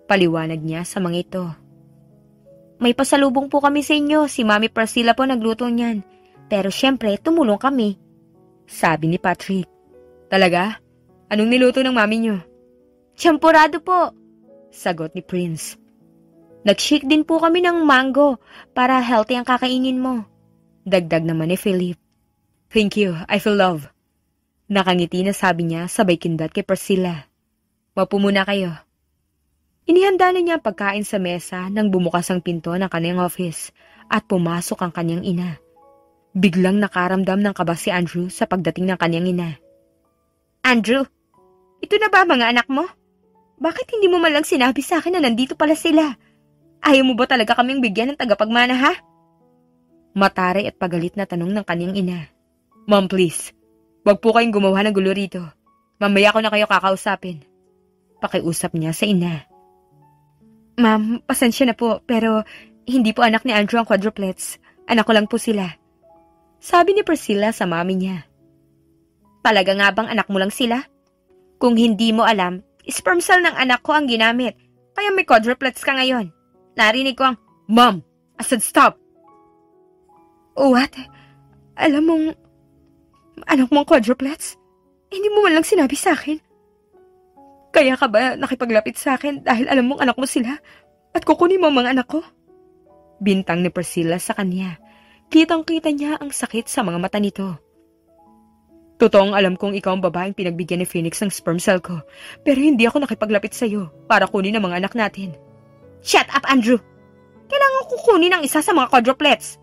Paliwanag niya sa mga ito. May pasalubong po kami sa inyo. Si Mami Priscilla po nagluto niyan. Pero syempre, tumulong kami. Sabi ni Patrick. Talaga? Anong niluto ng mami niyo? Champurado po. Sagot ni Prince. Nag-shake din po kami ng mango para healthy ang kakainin mo. Dagdag naman ni Philip. Thank you. I feel love. Nakangiti na sabi niya sabay kindat kay Priscilla. Mapo muna kayo. Inihanda na niya ang pagkain sa mesa nang bumukas ang pinto ng kanyang office at pumasok ang kanyang ina. Biglang nakaramdam ng kaba si Andrew sa pagdating ng kanyang ina. Andrew, ito na ba mga anak mo? Bakit hindi mo man lang sinabi sa akin na nandito pala sila? Ayaw mo ba talaga kaming bigyan ng tagapagmana ha? Mataray at pagalit na tanong ng kanyang ina. Mom, please. Wag po kayong gumawa ng gulo rito. Mamaya ko na kayo kakausapin. Pakiusap niya sa ina. Ma'am, pasensya na po, pero hindi po anak ni Andrew ang quadruplets. Anak ko lang po sila. Sabi ni Priscilla sa mami niya. Talaga nga bang anak mo lang sila? Kung hindi mo alam, sperm cell ng anak ko ang ginamit. Kaya may quadruplets ka ngayon. Narinig ko ang, Mom, I said stop. What? Alam mong, anak mong quadruplets? Hindi mo man lang sinabi sa akin. Kaya ka ba nakipaglapit sa akin dahil alam mong anak mo sila at kukunin mo ang mga anak ko? Bintang ni Priscilla sa kanya. Kitang-kita niya ang sakit sa mga mata nito. Totoong alam kong ikaw ang babaeng pinagbigyan ni Phoenix ng sperm cell ko, pero hindi ako nakipaglapit sa iyo para kunin ang mga anak natin. Shut up, Andrew! Kailangan ko kunin ang isa sa mga quadruplets.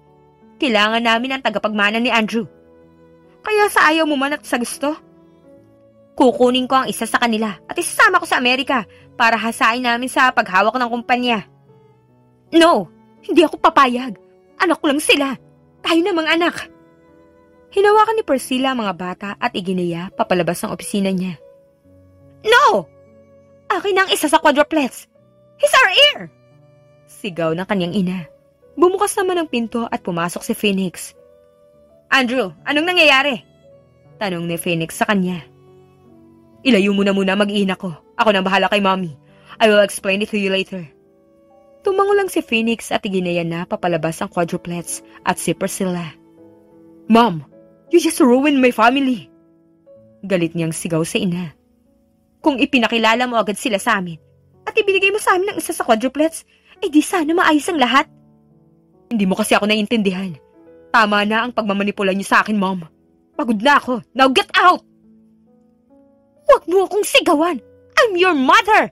Kailangan namin ang tagapagmana ni Andrew. Kaya sa ayaw mo man at sa gusto, kukunin ko ang isa sa kanila at isasama ko sa Amerika para hasain namin sa paghawak ng kumpanya. No! Hindi ako papayag. Anak ko lang sila. Tayo na mga anak. Hinawakan ni Priscilla ang mga bata at iginiya papalabas ng opisina niya. No! Akin ang isa sa quadruplets. He's our heir! Sigaw ng kanyang ina. Bumukas naman ang pinto at pumasok si Phoenix. Andrew, anong nangyayari? Tanong ni Phoenix sa kanya. Ilayo mo na muna mag-iina ko. Ako nang bahala kay mommy. I will explain it to you later. Tumango lang si Phoenix at iginayan na papalabas ang quadruplets at si Priscilla. Mom, you just ruined my family. Galit niyang sigaw sa ina. Kung ipinakilala mo agad sila sa amin at ibinigay mo sa amin ang isa sa quadruplets, di sana maayos ang lahat. Hindi mo kasi ako naiintindihan. Tama na ang pagmamanipula niyo sa akin, Mom. Pagod na ako. Now get out! Huwag mo akong sigawan. I'm your mother!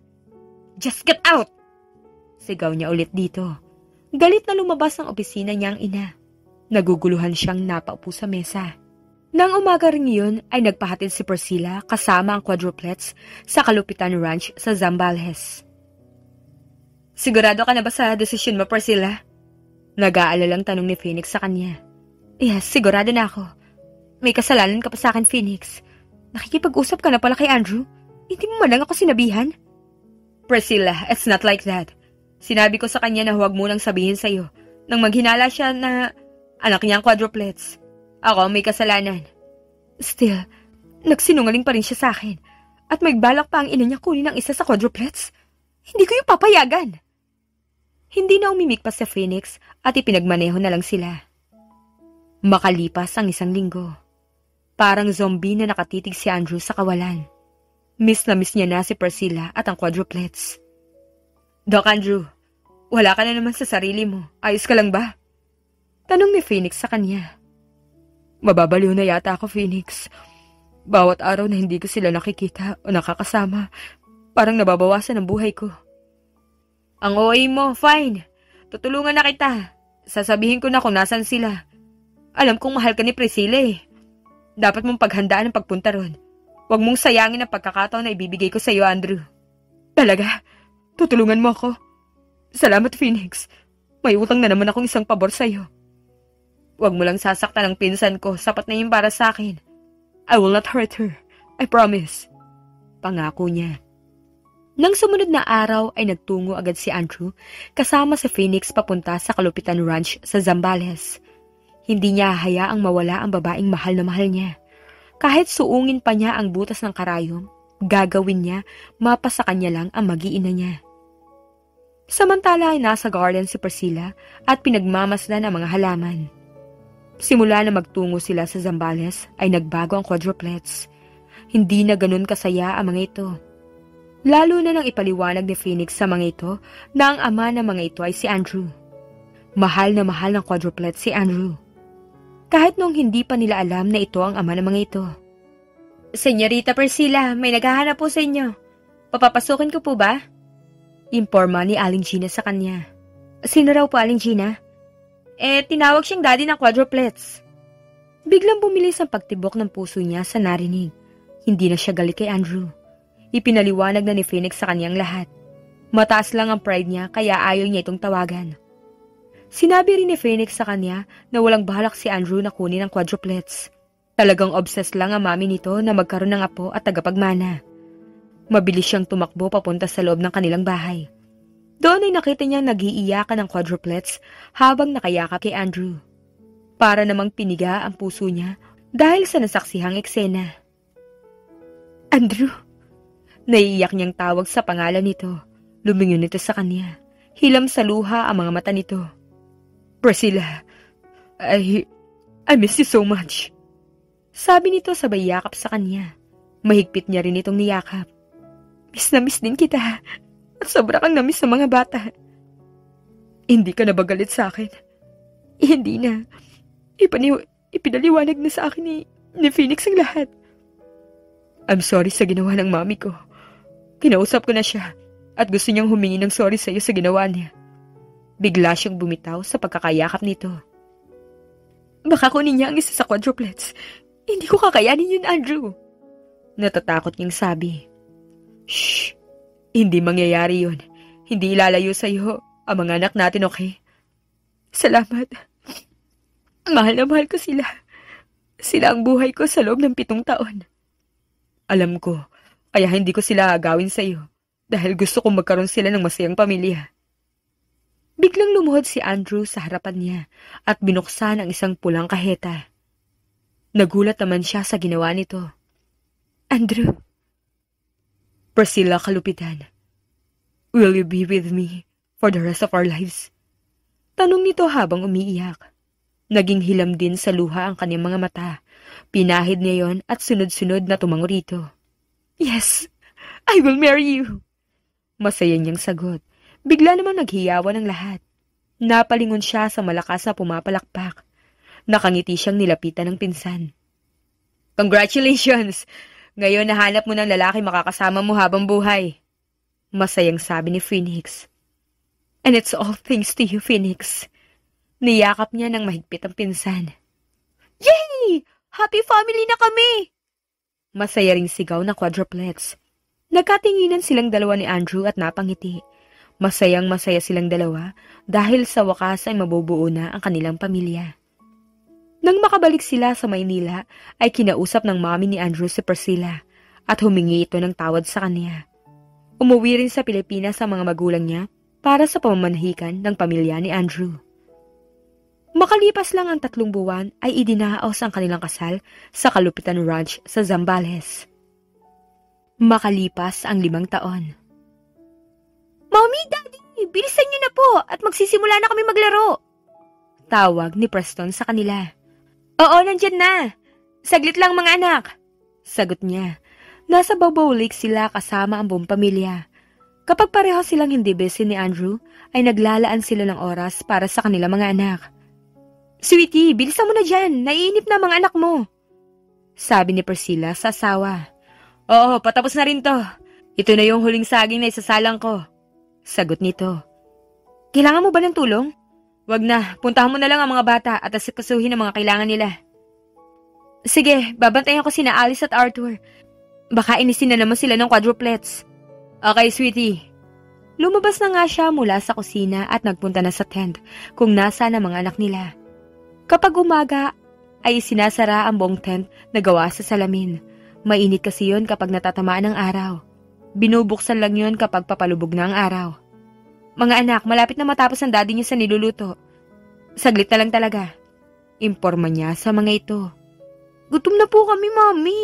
Just get out! Sigaw niya ulit dito. Galit na lumabas ng opisina niya ang ina. Naguguluhan siyang napaupo sa mesa. Nang umaga rin iyon ay nagpahatid si Priscilla kasama ang quadruplets sa Kalupitan Ranch sa Zambales. Sigurado ka na ba sa desisyon mo, Priscilla? Nag-aalalang tanong ni Phoenix sa kanya. Yes, sigurado na ako. May kasalanan ka pa sa akin, Phoenix. Nakikipag-usap ka na pala kay Andrew. Hindi mo man lang ako sinabihan. Priscilla, it's not like that. Sinabi ko sa kanya na huwag mo nang sabihin sa'yo nang maghinala siya na anak niyang quadruplets. Ako may kasalanan. Still, nagsinungaling pa rin siya sa akin at may balak pa ang ina niya kunin ang isa sa quadruplets. Hindi ko yung papayagan. Hindi na umimik pa sa Phoenix at ipinagmaneho na lang sila. Makalipas ang 1 linggo. Parang zombie na nakatitig si Andrew sa kawalan. Miss na miss niya na si Priscilla at ang quadruplets. Doc Andrew, wala ka na naman sa sarili mo. Ayos ka lang ba? Tanong ni Phoenix sa kanya. Mababaliw na yata ako, Phoenix. Bawat araw na hindi ko sila nakikita o nakakasama, parang nababawasan ang buhay ko. Ang OA mo, fine. Tutulungan na kita. Sasabihin ko na kung nasan sila. Alam kong mahal ka ni Priscilla eh. Dapat mong paghandaan ang pagpunta ron. Huwag mong sayangin ang pagkakataon na ibibigay ko sa iyo, Andrew. Talaga? Tutulungan mo ako? Salamat, Phoenix. May utang na naman akong isang pabor sa iyo. Huwag mo lang sasaktan ang pinsan ko. Sapat na yun para sa akin. I will not hurt her. I promise. Pangako niya. Nang sumunod na araw ay nagtungo agad si Andrew kasama si Phoenix papunta sa Kalupitan Ranch sa Zambales. Hindi niya hayaang mawala ang babaeng mahal na mahal niya. Kahit suungin pa niya ang butas ng karayom, gagawin niya mapa sa kanya lang ang mag-iina niya. Samantala ay nasa garden si Priscilla at pinagmamasdan ang mga halaman. Simula na magtungo sila sa Zambales ay nagbago ang quadruplets. Hindi na ganun kasaya ang mga ito. Lalo na nang ipaliwanag ni Phoenix sa mga ito na ang ama ng mga ito ay si Andrew. Mahal na mahal ng quadruplets si Andrew. Kahit nung hindi pa nila alam na ito ang ama ng mga ito. Senyorita Priscilla, may naghahanap po sa inyo. Papapasukin ko po ba? Imporma ni Aling Gina sa kanya. Sino raw po, Aling Gina? Tinawag siyang daddy ng quadruplets. Biglang bumilis ang pagtibok ng puso niya sa narinig. Hindi na siya galit kay Andrew. Ipinaliwanag na ni Phoenix sa kanyang lahat. Mataas lang ang pride niya kaya ayaw niya itong tawagan. Sinabi rin ni Phoenix sa kanya na walang balak si Andrew na kunin ang quadruplets. Talagang obsessed lang ang mami nito na magkaroon ng apo at tagapagmana. Mabilis siyang tumakbo papunta sa loob ng kanilang bahay. Doon ay nakita niyang nag-iiyakan ng quadruplets habang nakayakap kay Andrew. Para namang piniga ang puso niya dahil sa nasaksihang eksena. Andrew! Naiiyak niyang tawag sa pangalan nito. Lumingon nito sa kanya. Hilam sa luha ang mga mata nito. Priscilla, I miss you so much. Sabi nito sabay yakap sa kanya. Mahigpit niya rin itong niyakap. Miss na miss din kita. At sobra kang namiss sa mga bata. Hindi ka na ba galit sa akin? Hindi na. Ipinaliwanag na sa akin ni Phoenix ang lahat. I'm sorry sa ginawa ng mami ko. Kinausap ko na siya at gusto niyang humingi ng sorry sa iyo sa ginawa niya. Bigla siyang bumitaw sa pagkakayakap nito. Baka kunin niya ang isa sa quadruplets. Hindi ko kakayanin yun, Andrew. Natatakot niyang sabi. Shh! Hindi mangyayari yun. Hindi ilalayo sa iyo ang mga anak natin, okay? Salamat. Mahal na mahal ko sila. Sila ang buhay ko sa loob ng 7 taon. Alam ko, kaya hindi ko sila agawin sa iyo dahil gusto kong magkaroon sila ng masayang pamilya. Biglang lumuhod si Andrew sa harapan niya at binuksan ang isang pulang kaheta. Nagulat naman siya sa ginawa nito. Andrew. Priscilla kalupitan. Will you be with me for the rest of our lives? Tanong nito habang umiiyak. Naging hilam din sa luha ang kanyang mga mata. Pinahid niya yon at sunod-sunod na tumango rito. Yes, I will marry you. Masaya niyang sagot. Bigla namang naghiyawan ang lahat. Napalingon siya sa malakas na pumapalakpak. Nakangiti siyang nilapitan ng pinsan. Congratulations! Ngayon nahanap mo ng lalaki makakasama mo habang buhay. Masayang sabi ni Phoenix. And it's all thanks to you, Phoenix. Niyakap niya ng mahigpit ang pinsan. Yay! Happy family na kami! Masaya ring sigaw na quadruplets. Nagkatinginan silang dalawa ni Andrew at napangiti. Masayang masaya silang dalawa dahil sa wakas ay mabubuo na ang kanilang pamilya. Nang makabalik sila sa Maynila ay kinausap ng mami ni Andrew si Priscilla at humingi ito ng tawad sa kanya. Umuwi rin sa Pilipinas sa mga magulang niya para sa pamamanhikan ng pamilya ni Andrew. Makalipas lang ang 3 buwan ay idinaos ang kanilang kasal sa Kalupitan Ranch sa Zambales. Makalipas ang 5 taon. Mommy, Daddy, bilisan niyo na po at magsisimula na kami maglaro. Tawag ni Preston sa kanila. Oo, nandyan na. Saglit lang mga anak. Sagot niya. Nasa Babaw Lake sila kasama ang buong pamilya. Kapag pareho silang hindi busy ni Andrew, ay naglalaan sila ng oras para sa kanilang mga anak. Sweetie, bilisan mo na dyan. Naiinip na mga anak mo. Sabi ni Priscilla sa asawa. Oo, patapos na rin to. Ito na yung huling saging na isasalang ko. Sagot nito. Kailangan mo ba ng tulong? Wag na, puntahan mo na lang ang mga bata at asikasuhin ang mga kailangan nila. Sige, babantayan ko sina Alice at Arthur. Baka inisin na naman sila ng quadruplets. Okay, sweetie. Lumabas na nga siya mula sa kusina at nagpunta na sa tent kung nasaan ang mga anak nila. Kapag umaga, ay sinasara ang buong tent na gawa sa salamin. Mainit kasi yon kapag natatamaan ng araw. Binubuksan lang yon kapag papalubog na ang araw. Mga anak, malapit na matapos ang daddy niyo sa niluluto. Saglit na lang talaga. Imporma niya sa mga ito. Gutom na po kami, Mami.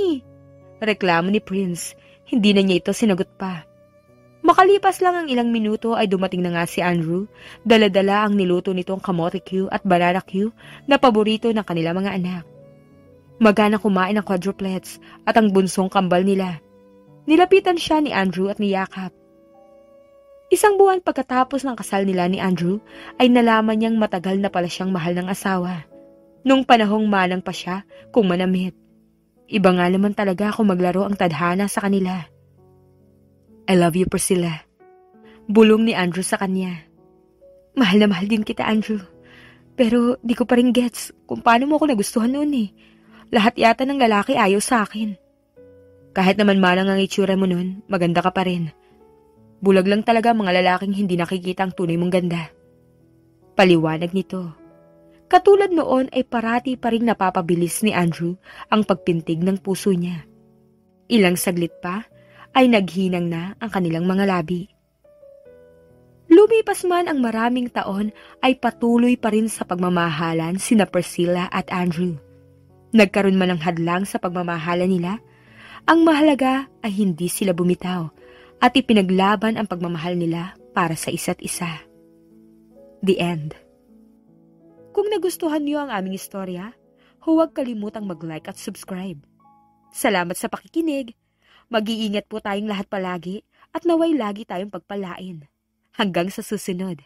Reklamo ni Prince. Hindi na niya ito sinagot pa. Makalipas lang ang ilang minuto ay dumating na nga si Andrew. Dala-dala ang niluto nitong kamote Q at banana Q na paborito ng kanila mga anak. Magana kumain ang quadruplets at ang bunsong kambal nila. Nilapitan siya ni Andrew at niyakap. 1 buwan pagkatapos ng kasal nila ni Andrew, ay nalaman niyang matagal na pala siyang mahal ng asawa. Nung panahong manang pa siya kung manamit. Iba nga naman talaga kung maglaro ang tadhana sa kanila. I love you, Priscilla. Bulong ni Andrew sa kanya. Mahal na mahal din kita, Andrew. Pero di ko pa rin gets kung paano mo ako nagustuhan noon eh. Lahat yata ng lalaki ayaw sa akin. Kahit naman manang ang itsura mo nun, maganda ka pa rin. Bulag lang talaga mga lalaking hindi nakikita ang tunay mong ganda. Paliwanag nito. Katulad noon ay parati pa rin napapabilis ni Andrew ang pagpintig ng puso niya. Ilang saglit pa ay naghinang na ang kanilang mga labi. Lumipas man ang maraming taon ay patuloy pa rin sa pagmamahalan sina Priscilla at Andrew. Nagkaroon man ng hadlang sa pagmamahalan nila, ang mahalaga ay hindi sila bumitaw at ipinaglaban ang pagmamahal nila para sa isa't isa. The end. Kung nagustuhan niyo ang aming istorya, huwag kalimutang mag-like at subscribe. Salamat sa pakikinig. Mag-iingat po tayong lahat palagi at naway lagi tayong pagpalain. Hanggang sa susunod.